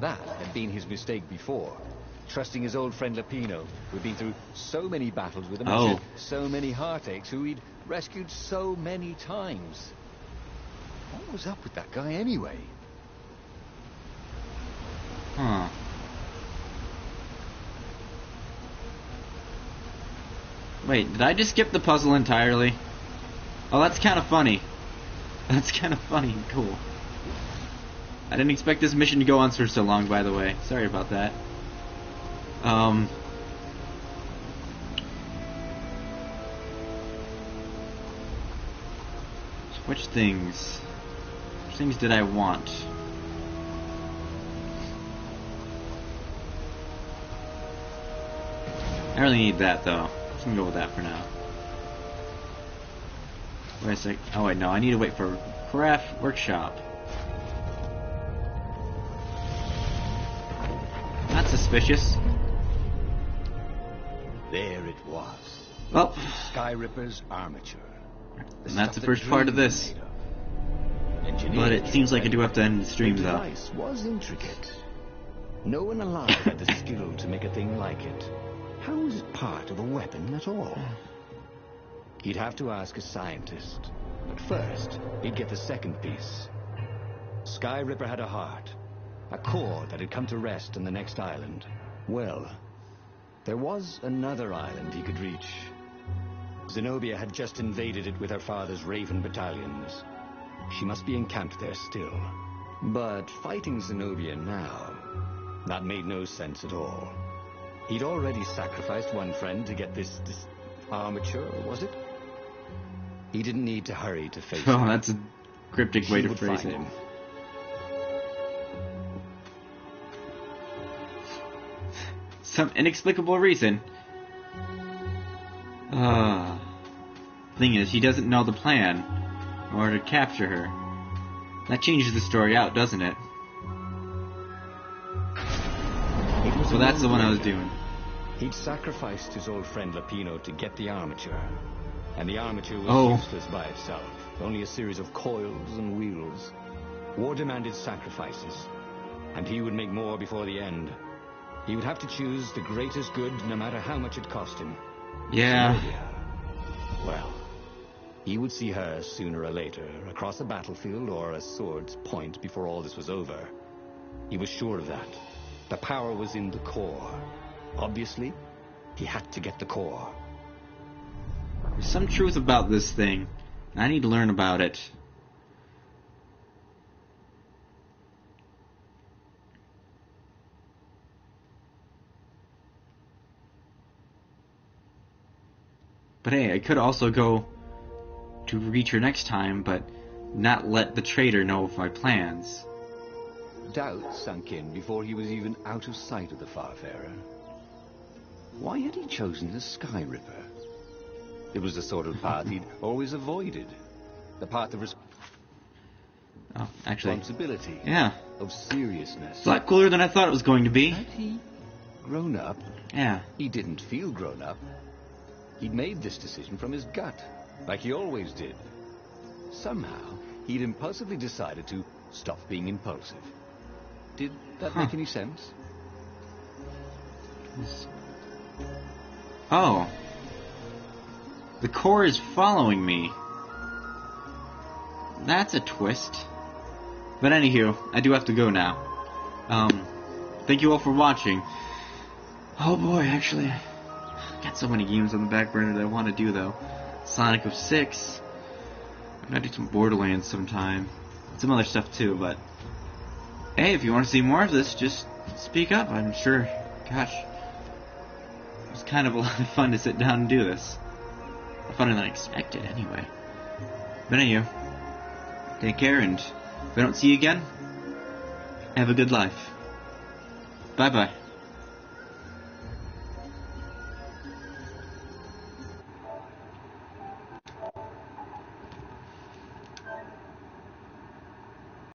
That had been his mistake before. Trusting his old friend Lapino, who'd been through so many battles with him, and shed so many heartaches, who he'd rescued so many times. What was up with that guy anyway? Huh. Wait, did I just skip the puzzle entirely? Oh, that's kind of funny. That's kind of funny and cool. I didn't expect this mission to go on for so long, by the way. Sorry about that. Which things? Which things did I want? I really need that, though. I'm gonna go with that for now. Wait a sec. Oh wait, no, I need to wait for craft workshop. That's suspicious. There it was. Well, Sky Ripper's armature. and that's the first part of this. But it seems like I do have to end the stream, the though. device was intricate. No one alive had the skill to make a thing like it. How was it part of a weapon at all? He'd have to ask a scientist. But first, he'd get the second piece. Sky Ripper had a heart. A core that had come to rest on the next island. Well, there was another island he could reach. Zenobia had just invaded it with her father's Raven battalions. She must be encamped there still. But fighting Zenobia now, that made no sense at all. He'd already sacrificed one friend to get this armature, was it? He didn't need to hurry to face Oh, him. that's a cryptic way She to would phrase find it. him. Some inexplicable reason. Thing is, he doesn't know the plan in order to capture her. That changes the story out, doesn't it? So that's the one I was doing. He'd sacrificed his old friend Lapino to get the armature. And the armature was Oh. useless by itself. Only a series of coils and wheels. War demanded sacrifices. And he would make more before the end. He would have to choose the greatest good no matter how much it cost him. Yeah. Zenobia. Well, he would see her sooner or later, across a battlefield or a sword's point before all this was over. He was sure of that. The power was in the core. Obviously, he had to get the core. There's some truth about this thing, and I need to learn about it. But hey, I could also go to reach her next time, but not let the traitor know of my plans. Doubt sunk in before he was even out of sight of the Farfarer. Why had he chosen the Sky Ripper? It was the sort of path he'd always avoided. The path of Oh, actually, responsibility. yeah. Of seriousness. It's a lot cooler than I thought it was going to be. Had he grown up? Yeah. He didn't feel grown up. He'd made this decision from his gut, like he always did. Somehow, he'd impulsively decided to stop being impulsive. Did that make any sense? Oh. The core is following me. That's a twist. But anywho, I do have to go now. Thank you all for watching. Oh boy, actually, I got so many games on the back burner that I want to do though. Sonic 06. I'm gonna do some Borderlands sometime. Some other stuff too, but hey, if you want to see more of this, just speak up. I'm sure, gosh, it was kind of a lot of fun to sit down and do this. Funner than I expected, anyway. But anyway, take care, and if I don't see you again, have a good life. Bye-bye.